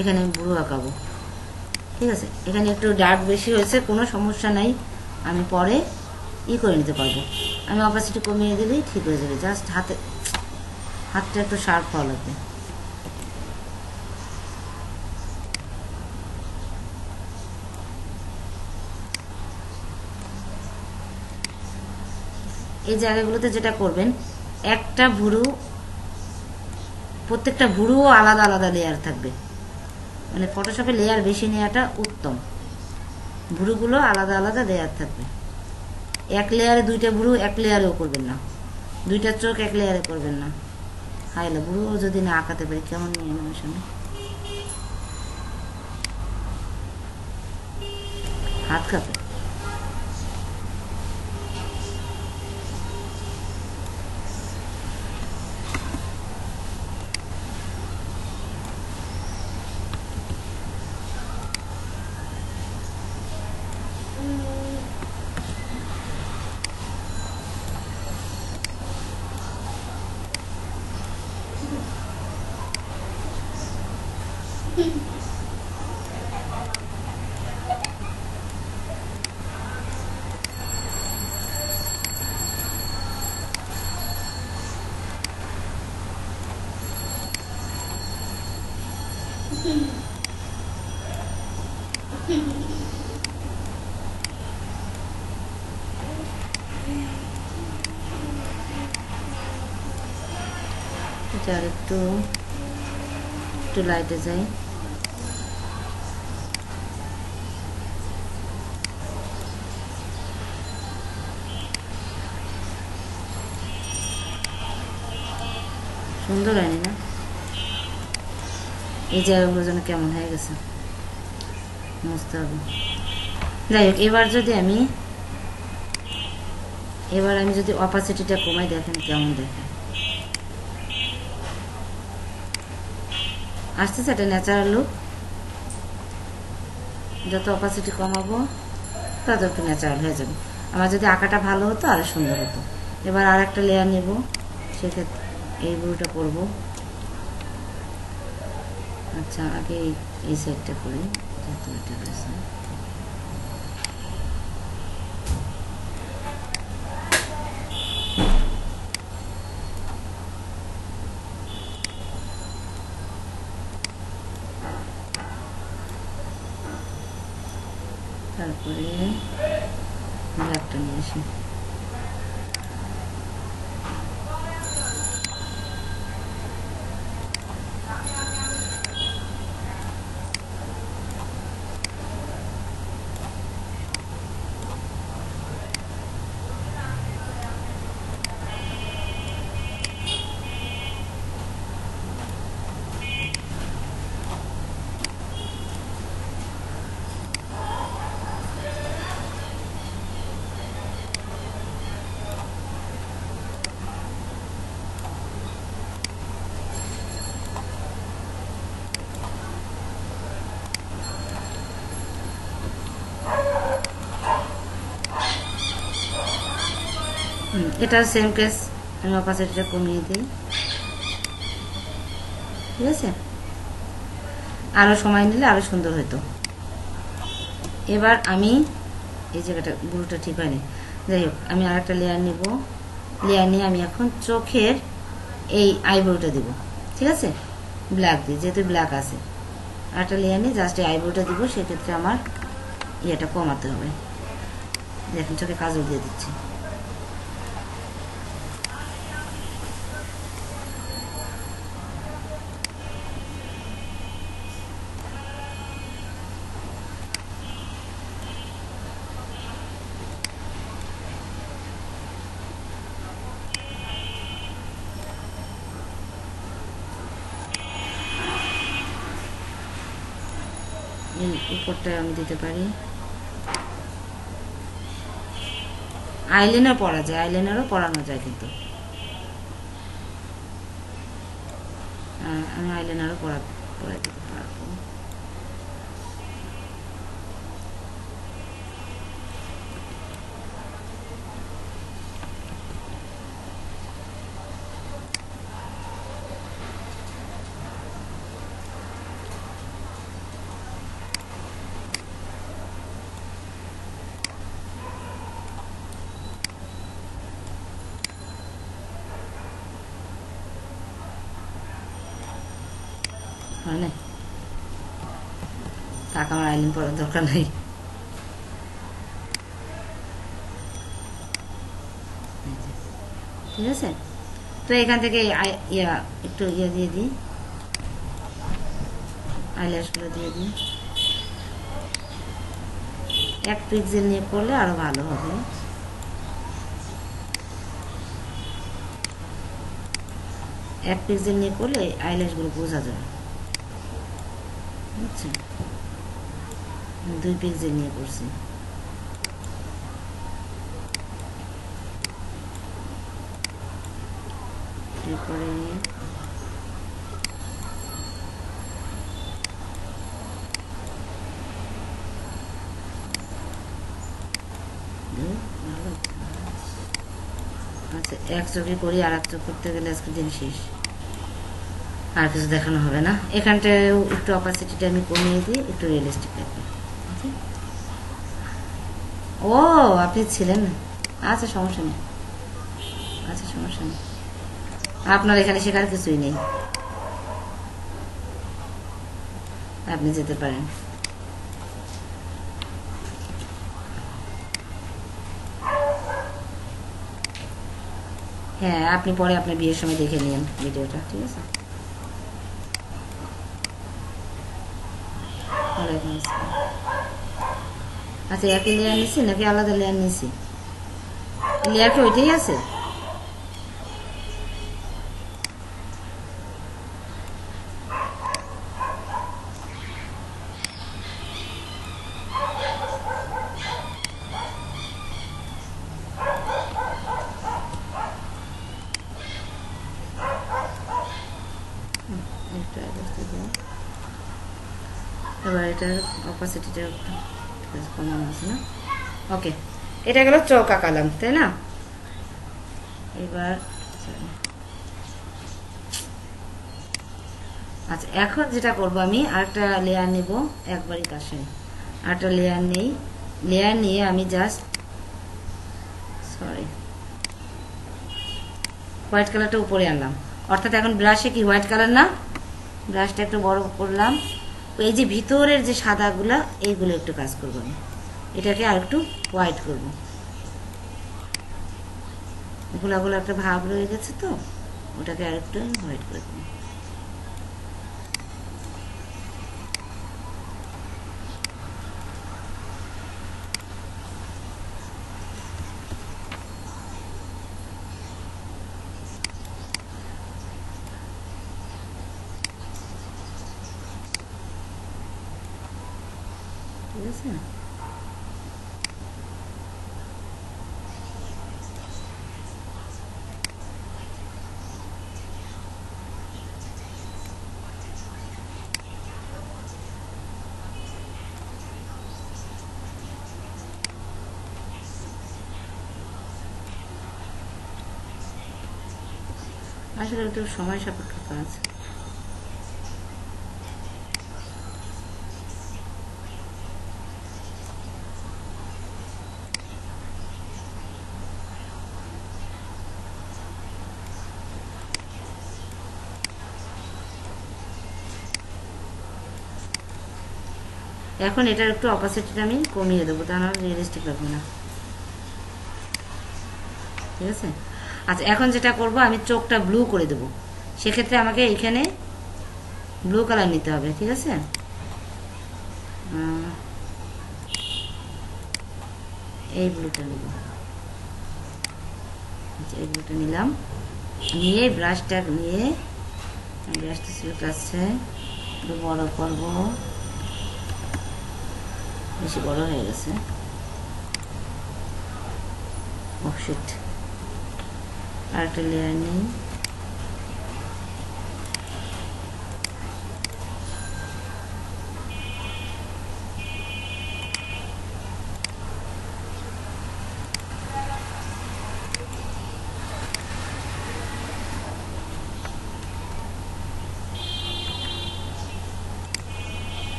এখানে আমি ব্লু আঁকাবো। ঠিক আছে, এখানে একটু ডার্ক বেশি হয়েছে, কোনো সমস্যা নাই, আমি পরে করে নিতে পারবো। আমি অপাসিটি কমিয়ে দিলেই ঠিক হয়ে যাবে, জাস্ট হাতটা একটু শার্প হওয়া লাগবে। এই জায়গাগুলোতে যেটা করবেন, একটা ভুরু, প্রত্যেকটা ভুরুও আলাদা আলাদা লেয়ার থাকবে, মানে ফটোশপে লেয়ার বেশি নেওয়াটা উত্তম, ভুরুগুলো আলাদা আলাদা লেয়ার থাকবে। এক লেয়ারে দুইটা ভুরু এক লেয়ারেও করবেন না, দুইটা চোখ এক লেয়ারে করবেন না। হাইলা ভুরুও যদি না আঁকাতে পারি কেমন নিয়ে অ্যানিমেশনে হাত কাঁপে। আর একটু লাইটে যাই। সুন্দর হয়নি না? এই জায়গাগুলো যেন কেমন হয়ে গেছে, মুছতে হবে। যাই হোক, এবার আমি যদি অপাসিটিটা কমাই, দেখেন কেমন দেখেন আসতেছে। এটা ন্যাচারাল লুক। যত অপাসিটি কমাবো তত একটু ন্যাচারাল হয়ে যাবে। আমার যদি আঁকাটা ভালো হতো আরও সুন্দর হতো। এবার আর একটা লেয়ার নেব, সেক্ষেত্রে এই ব্লুটা করব। আচ্ছা, আগে এই সাইডটা করি, যেহেতু এটা রয়েছে। তারপরে ব্ল্যাকটা নিয়ে আসি। এটা সেম কেস, আমি অপাসিটিটা কমিয়ে দিই। ঠিক আছে, আরও সময় নিলে আরও সুন্দর হতো। এবার আমি এই জায়গাটা ব্লুটা ঠিক হয়নি, যাই হোক আমি আর একটা লেয়ার নিব। লেয়ার নিয়ে আমি এখন চোখের এই আইব্রোটা দিব। ঠিক আছে, ব্ল্যাক দিই, যেহেতু ব্ল্যাক আছে। আর একটা লেয়ার নিয়ে জাস্ট এই আইব্রোটা দিব। সেক্ষেত্রে আমার ইয়েটা কমাতে হবে। দেখুন, চোখে কাজল দিয়ে দিচ্ছি। এই উপরটায় আমি দিতে পারি। আইলাইনার পরা যায়, আইলাইনারও পরানো যায়, কিন্তু আমি আইলাইনারও পরাই দিতে পারবো। হয় না, টাকা আমার আইলাইন পরার দরকার নেই। ঠিক আছে, তো এখান থেকে একটু দিয়ে দিই, আইল্যাশগুলো দিয়ে দিই। এক পিক্সেল নিয়ে করলে আরো ভালো হবে। এক পিক্সেল নিয়ে করলে আইল্যাশগুলো বোঝা যাবে, বুঝছেন? 2 পিক্সেল নিয়ে করছি। এরপরে আচ্ছা, এক চোখে করি, আর এক চোখ করতে গেলে আজকে দিন শেষ, আর কিছু দেখানো হবে না। এখানটায় একটু অপাসিটিটা আমি কমিয়ে দিই, একটু রিয়েলিস্টিক টাইপের। ও, আপনি ছিলেন? আচ্ছা, সমস্যা নেই। আচ্ছা, সমস্যা নেই, আপনার এখানে শেখার কিছুই নেই, আপনি যেতে পারেন। হ্যাঁ, আপনি পরে আপনার বিয়ের সময় দেখে নিন ভিডিওটা, ঠিক আছে? ওয়ালাইকুম আসসালাম। আচ্ছা, একই লেয়ার নিছি নাকি আলাদা লেয়ার নিছি? লেয়ার কি ওইটাই আছে? একটু অবস্থা দেবো। এবার এটার অপাসিটিটা একটু কমানো আছে না? ওকে, এটা গেল চৌকা কালাম, তাই না? এবার আচ্ছা, এখন যেটা করব আমি আরেকটা লেয়ার নেব, একবারই কাছে আরেকটা লেয়ার নেই। লেয়ার নিয়ে আমি জাস্ট হোয়াইট কালারটা উপরে আনলাম, অর্থাৎ এখন ব্রাশে কি হোয়াইট কালার না, ব্রাশটা একটু বড় করলাম। এই যে ভিতরের যে সাদাগুলা এইগুলো একটু কাজ করবো আমি, এটাকে আর একটু হোয়াইট করবো। গোলাগুলো একটা ভাব রয়ে গেছে তো, ওটাকে আর একটু হোয়াইট করে দেবো। ঠিক আছে, আসলে একটু সময় সাপেক্ষ কাজ। এখন এটার একটু অপাসিটিটা আমি কমিয়ে দেবো, তা নাহলে রিয়েলিস্টিক লাগবে না, ঠিক আছে? আচ্ছা, এখন যেটা করব আমি চোখটা ব্লু করে দেবো, সেক্ষেত্রে আমাকে এখানে ব্লু কালার নিতে হবে, ঠিক আছে? এই ব্লুটা নেব, এই ব্লুটা নিলাম, নিয়ে ব্রাশটা নিয়ে ব্রাশটা সিল্ক আছে একটু বড় করব, বেশি বড় হয়ে গেছে। ও শিট, আরেকটা লেয়ার নিই।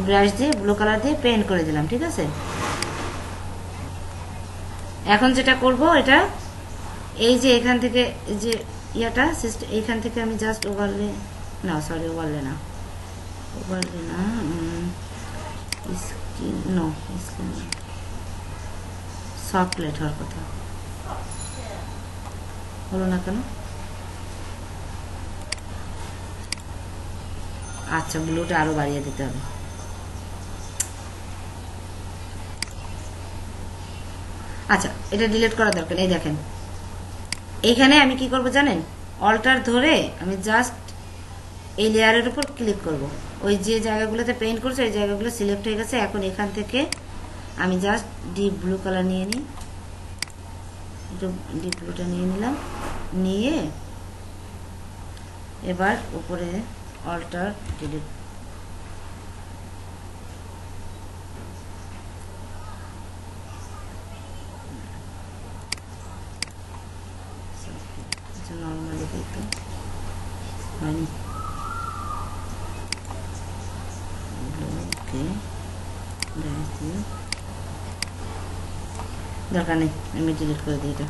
ব্রাশ দিয়ে ব্লু কালার দিয়ে পেইন্ট করে দিলাম, ঠিক আছে? এখন যেটা করব, এটা এই যে এখান থেকে যে ইয়াটা এইখান থেকে আমি জাস্ট ওভারলে, না সরি ওভারলে না, ওভারলে না, skin no, skin soft plate হওয়ার কথা, হলো না কেন? আচ্ছা, ব্লুটা আরো বাড়িয়ে দিতে হবে। আচ্ছা, এটা ডিলিট করা দরকার। এই দেখেন, এইখানে আমি কি করব জানেন, অল্টার ধরে আমি জাস্ট এই লেয়ারের উপর ক্লিক করব, ওই যে জায়গাগুলোতে পেইন্ট করছে ওই জায়গাগুলো সিলেক্ট হয়ে গেছে। এখন এখান থেকে আমি জাস্ট ডিপ ব্লু কালার নিয়ে নিই, একটু ডিপ ব্লুটা নিয়ে নিলাম, নিয়ে এবার উপরে অল্টার ডিলিট, নর্মালি দিতে হয়নি, ওকে দরকার নেই, আমি ডিলিট করে দিই এটা।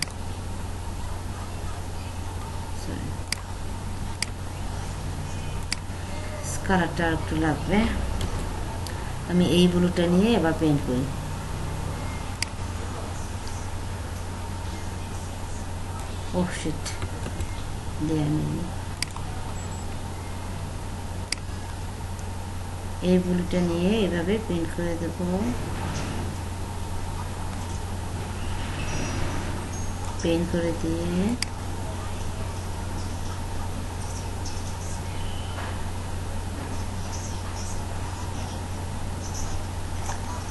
কালারটা আর একটু লাগবে, আমি এই ব্লুটা নিয়ে এবার পেইন্ট করি। ওহ শিট, দেয়া নেই। এই ব্লুটা নিয়ে এভাবে প্রিন্ট করে দেবো, পেন করে দিয়ে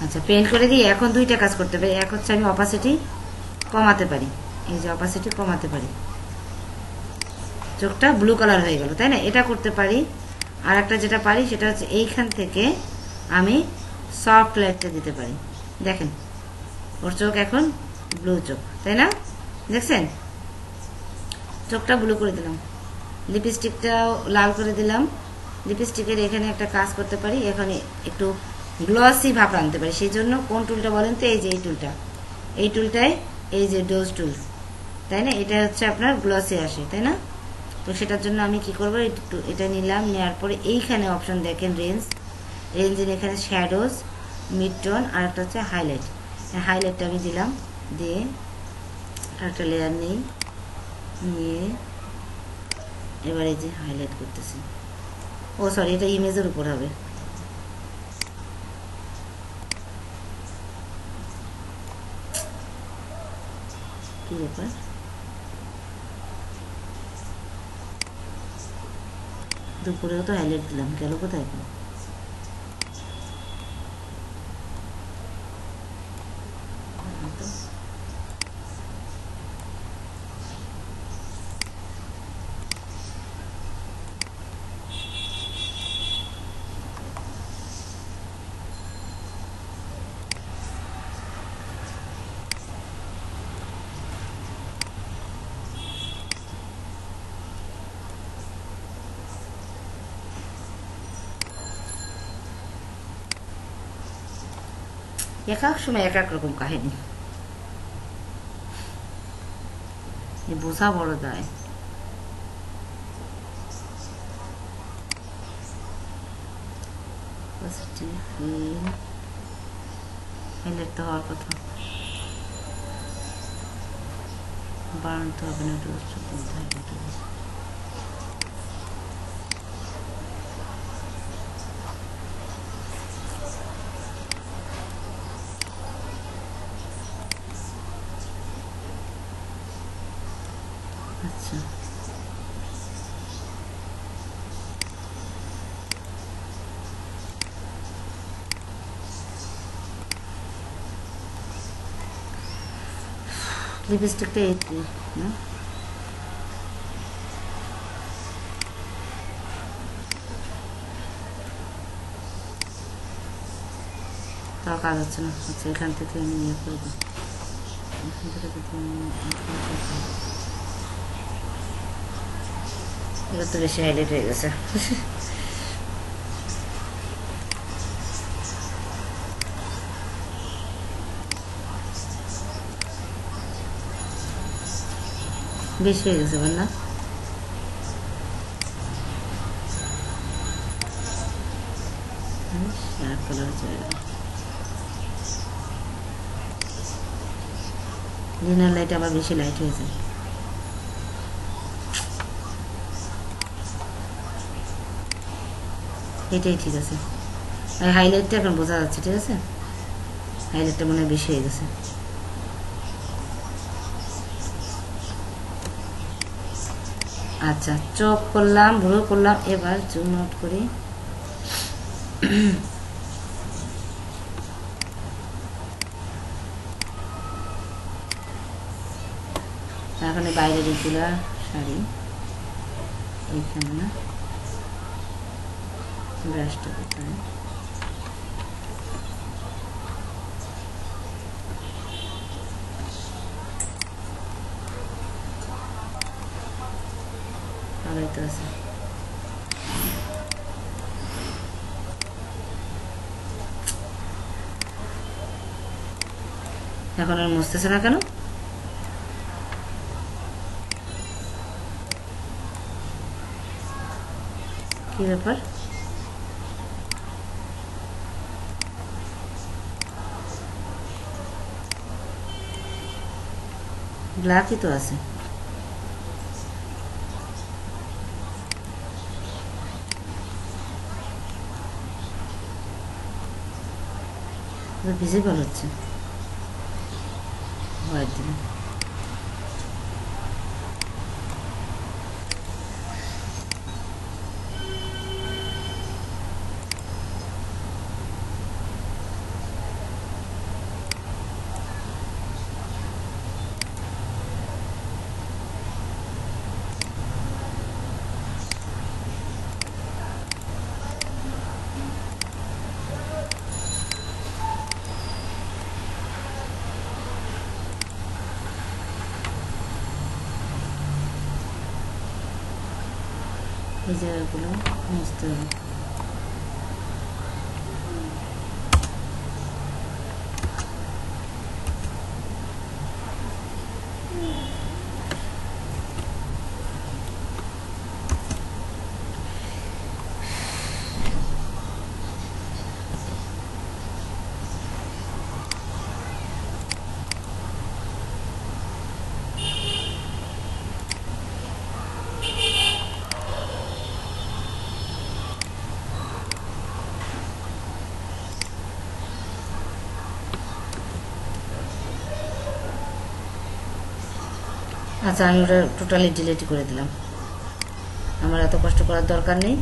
আচ্ছা পেন্ট করে দিয়ে এখন দুইটা কাজ করতে পারি। এক হচ্ছে আমি অপাসিটি কমাতে পারি, এই যে অপাসিটি কমাতে পারি, চোখটা ব্লু কালার হয়ে গেল, তাই না? এটা করতে পারি। আর একটা যেটা পারি সেটা হচ্ছে এইখান থেকে আমি সফট লাইটটা দিতে পারি। দেখেন ওর চোখ এখন ব্লু চোখ, তাই না? দেখছেন, চোখটা ব্লু করে দিলাম, লিপস্টিকটাও লাল করে দিলাম। লিপস্টিকের এখানে একটা কাজ করতে পারি, এখানে একটু গ্লসি ভাব আনতে পারি। সেই জন্য কোন টুলটা বলেন তো? এই যে এই টুলটা, এই টুলটায় এই যে ডোজ টুল, তাই না? এটা হচ্ছে আপনার গ্লসি আসে, তাই না? তো সেটার জন্য আমি কি করবো, এটা নিলাম, নেওয়ার পরে এইখানে অপশন দেখেন রেঞ্জের এখানে শ্যাডোজ, মিড টোন, আর একটা হচ্ছে হাইলাইট। হাইলাইটটা আমি দিলাম, দিয়ে একটা লেয়ার নিয়ে এবার এই যে হাইলাইট করতেছি। ও সরি, এটা ইমেজের উপর হবে। কি ব্যাপার, দুপুরেও তো হাইলাইট দিলাম, গেল কোথায়? এক এক সময় এক এক রকম কাহিনী, বোঝা বড় দায়। হাইলাইট তো হওয়ার কথা, বাড়াতে হবে না, আচ্ছা লিপস্টিকটা একটু না, তাও কাজ হচ্ছে না। আচ্ছা এখান থেকে আমি ইয়ে করে দিই, এটা তো বেশি হাইলাইট হয়ে গেছে। বেশি হয়ে গেছে বল না, কালার চলে গেল। ডিনার লাইট আবার বেশি লাইট হয়ে যায়। এটাই ঠিক আছে, আর হাইলাইটটা এখন বোঝা যাচ্ছে, ঠিক আছে? হাইলাইটটা মনে হয় বেশি হয়ে গেছে। আচ্ছা চোখ করলাম, ভ্রু করলাম, এবার জুম আউট করি। এখন বাইরে রেগুলার শাড়ি, এইখানে না, ব্রাশটা কোথায়? ভালোই তো আছে। এখন আর মুছতেছে না কেন? কি ব্যাপার? ব্ল্যাকই তো আছে। ভিজিবল হচ্ছে হোয়াইট দিলে। এই জায়গাগুলো মুছতে হবে। আচ্ছা, আমি ওটা টোটালি ডিলিট করে দিলাম, আমার এত কষ্ট করার দরকার নেই।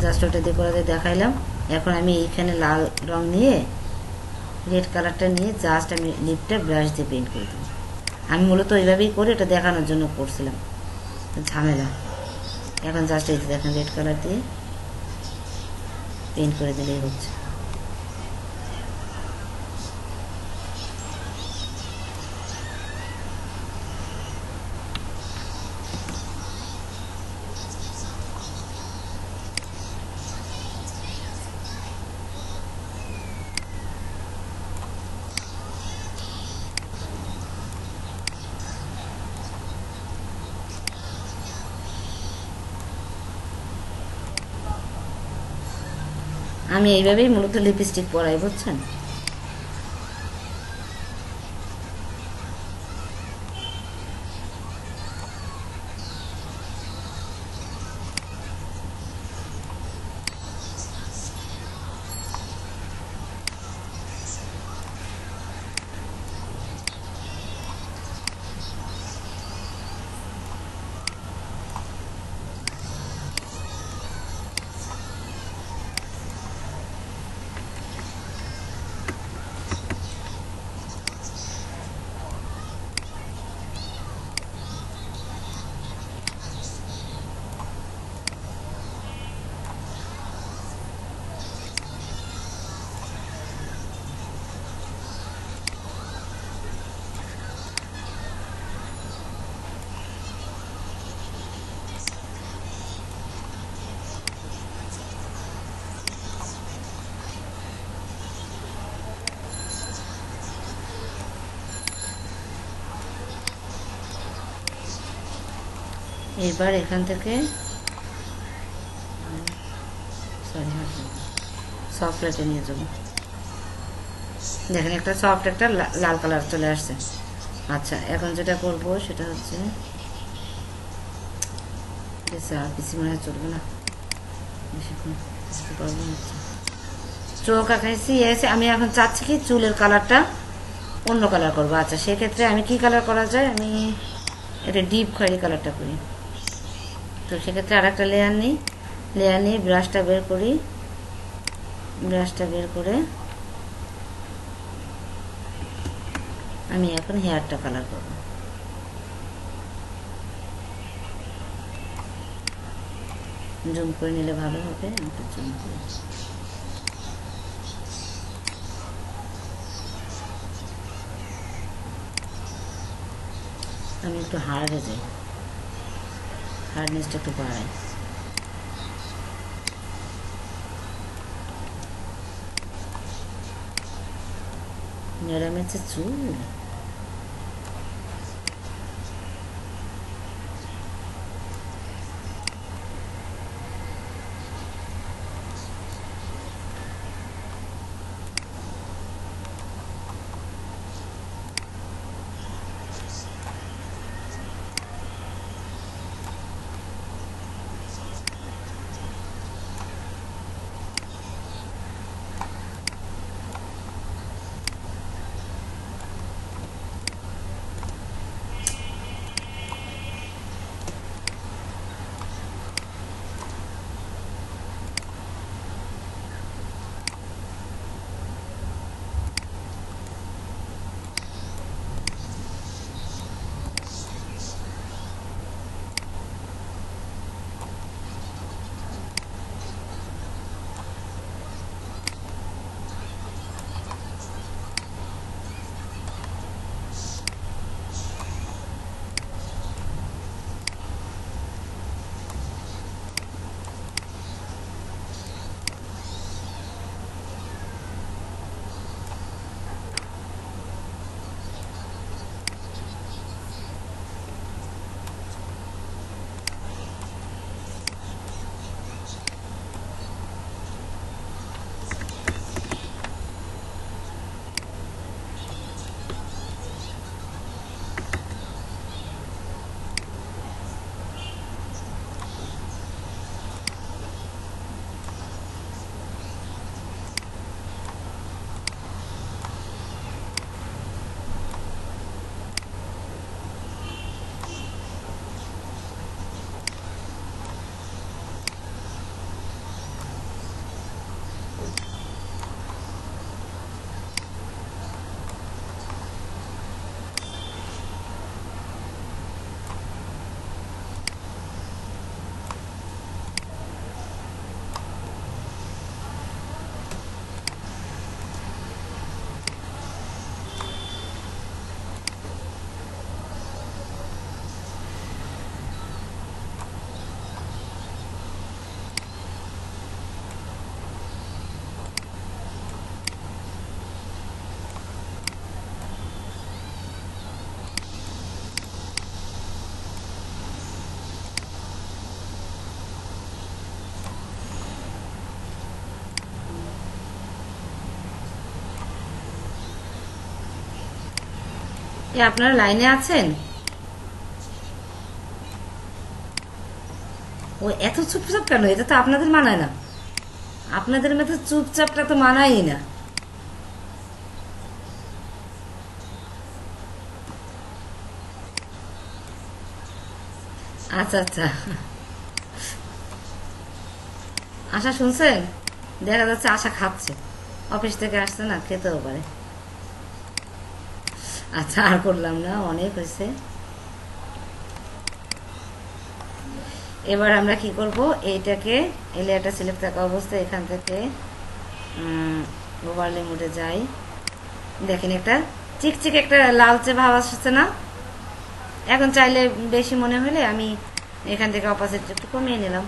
জাস্ট ওটা দিয়ে করে দেখাইলাম। এখন আমি এইখানে লাল রং নিয়ে রেড কালারটা নিয়ে জাস্ট আমি লিপটা ব্রাশ দিয়ে পেন্ট করে দেবো। আমি মূলত ওইভাবেই করে এটা দেখানোর জন্য করছিলাম, ঝামেলা। এখন জাস্ট এই দেখেন রেড কালার দিয়ে পেন্ট করে দিলেই হচ্ছে। আমি এইভাবেই মূলত লিপস্টিক পরাই, বুঝছেন। এবার এখান থেকে সফট লাইটে নিয়ে যাবো। দেখেন একটা সফট একটা লাল কালার চলে আসছে। আচ্ছা, এখন যেটা করব সেটা হচ্ছে আর বেশি মনে হয় চলবে না, বেশিক্ষণ পারবো না। চোখ আঁকাইছি এসে আমি এখন চাচ্ছি কি চুলের কালারটা অন্য কালার করবো। আচ্ছা, সেক্ষেত্রে আমি কি কালার করা যায়, আমি এটা ডিপ খয়েরি কালারটা করি। তো সেক্ষেত্রে আর একটা লেয়ার নিই, লেয়ার নিয়ে ব্রাশটা বের করি, ব্রাশটা বের করে আমি এখন হেয়ারটা কালার করব। জুম করে নিলে ভালো হবে, একটু জুম করে। আমি একটু হার্ডে যাই, হার্ডনেসটা একটু বাড়াই। ম্যাডামের যে চুল, এ আপনারা লাইনে আছেন? ও এত চুপচাপ কেন? এটা তো আপনাদের মানায় না। আপনাদের মতো চুপচাপটা তো মানায়ই না। আচ্ছা আচ্ছা, আশা শুনছেন? দেখা যাচ্ছে আশা খাচ্ছে, অফিস থেকে আসছে না, খেতেও পারে। আচ্ছা, আর করলাম না, অনেক হয়েছে। এবার আমরা কি করব, এইটাকে এই লেয়ারটা সিলেক্ট থাকা অবস্থায় এখান থেকে ওভারলে মোডে যাই। দেখেন একটা চিকচিক একটা লালচে ভাব আসছে না? এখন চাইলে বেশি মনে হলে আমি এখান থেকে অপোজিট একটু কমিয়ে নিলাম।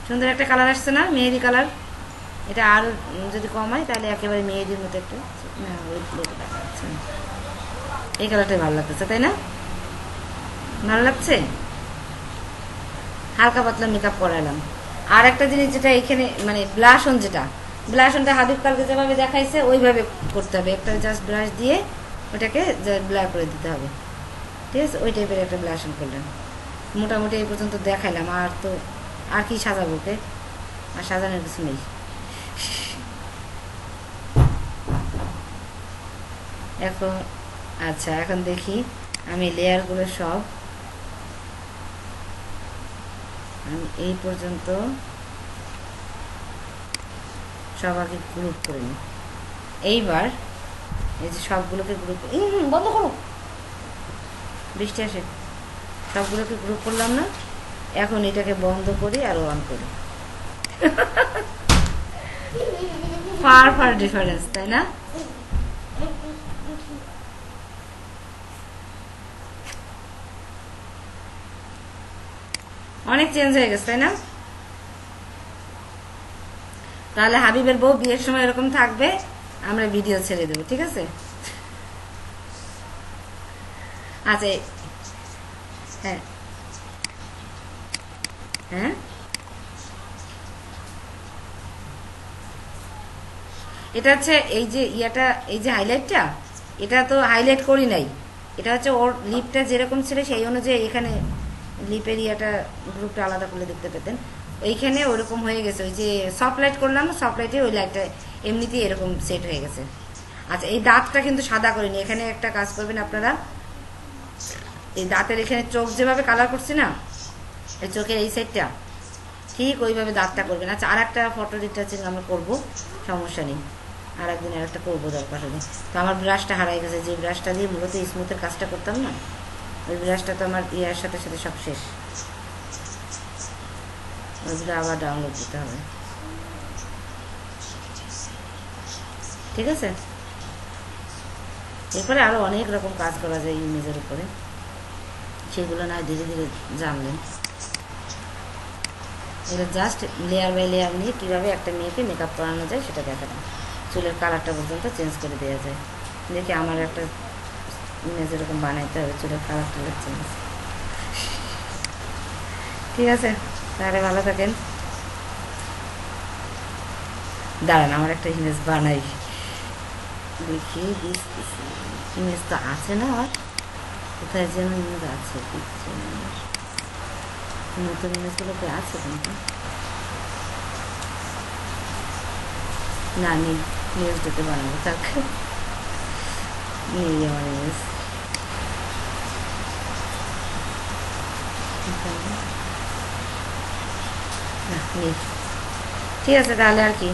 সুন্দর একটা কালার আসছে না, মেহেদি কালার। এটা আর যদি কম হয় তাহলে একেবারে মেহেদির মতো একটা, না ওই আচ্ছা, এই কালারটাই ভালো লাগতেছে, তাই না? ভালো লাগছে। হালকা পাতলা মেকআপ করালাম। আর একটা জিনিস যেটা এখানে মানে ব্লাশন, যেটা ব্লাশনটা হাবিব কালকে যেভাবে দেখাইছে ওইভাবে করতে হবে। একটা জাস্ট ব্রাশ দিয়ে ওটাকে ব্লার করে দিতে হবে, ঠিক আছে? ওই টাইপের একটা ব্লাশন করলাম। মোটামুটি এই পর্যন্ত দেখাইলাম। আর তো আর কি সাজাবো ওকে? আর সাজানোর কিছু নেই। এখন আচ্ছা, এখন দেখি আমি লেয়ারগুলো সব আমি এই পর্যন্ত সব আগে গ্রুপ করে নিই। এইবার এই যে সবগুলোকে গ্রুপ, বন্ধ করো, বৃষ্টি আসে। সবগুলোকে গ্রুপ করলাম না? এখন এটাকে বন্ধ করি আর অন করি। ফার ফার ডিফারেন্স, তাই না? অনেক চেঞ্জ হয়ে গেছে, তাই না? তাহলে হাবিবের বউ বিয়ের সময় এরকম থাকবে, আমরা ভিডিও ছেড়ে দেবো, ঠিক আছে? আচ্ছা, হ্যাঁ হ্যাঁ, এটা হচ্ছে এই যে ইয়াটা, এই যে হাইলাইটটা, এটা তো হাইলাইট করি নাই। এটা হচ্ছে ওর লিপটা যেরকম ছিল সেই অনুযায়ী এখানে লিপের ইয়াটা গ্রুপটা আলাদা করলে দেখতে পেতেন। ওইখানে ওরকম হয়ে গেছে, ওই যে সফট লাইট করলাম, সফট লাইটে ওই লাইটটা এমনিতেই এরকম সেট হয়ে গেছে। আচ্ছা, এই দাঁতটা কিন্তু সাদা করিনি। এখানে একটা কাজ করবেন আপনারা, এই দাঁতের এখানে চোখ যেভাবে কালার করছি না, এই চোখের এই সাইডটা ঠিক ওইভাবে দাঁতটা করবেন। আচ্ছা, আর একটা ফটো রিটাচিং আমরা করবো, সমস্যা নেই, আর একদিন আর একটা করবো, দরকার হলে। তো আমার ব্রাশটা হারাই গেছে, যে ব্রাশটা দিয়ে মূলত স্মুথের কাজটা করতাম না, ওই ব্রাশটা তো আমার ইয়ার সাথে সাথে সব শেষ। ওইগুলো আবার ডাউনলোড দিতে হবে, ঠিক আছে? এরপরে আরও অনেক রকম কাজ করা যায় ইমেজের উপরে, সেগুলো না ধীরে ধীরে জানলেন। এটা জাস্ট লেয়ার বাই লেয়ার নিয়ে কীভাবে একটা মেয়েকে মেকআপ করানো যায় সেটা দেখালাম। চুলের কালারটা পর্যন্ত চেঞ্জ করে দেওয়া যায়। দেখি আমার একটা ইমেজ এরকম বানাইতে হবে, চুলের কালারটা চেঞ্জ। ঠিক আছে, তাহলে ভালো থাকেন। দাঁড়ান, আমার একটা ইমেজ বানাই, দেখি ইমেজ তো আছে না, আর কোথায় যেন ইমেজ আছে, নতুন ইমেজগুলো কি আছে কিন্তু, না নেই। নিউজ ডেতে বানাবো, থাক, নেই আমার ইমেজ। নেই, ঠিক আছে তাহলে আর কি।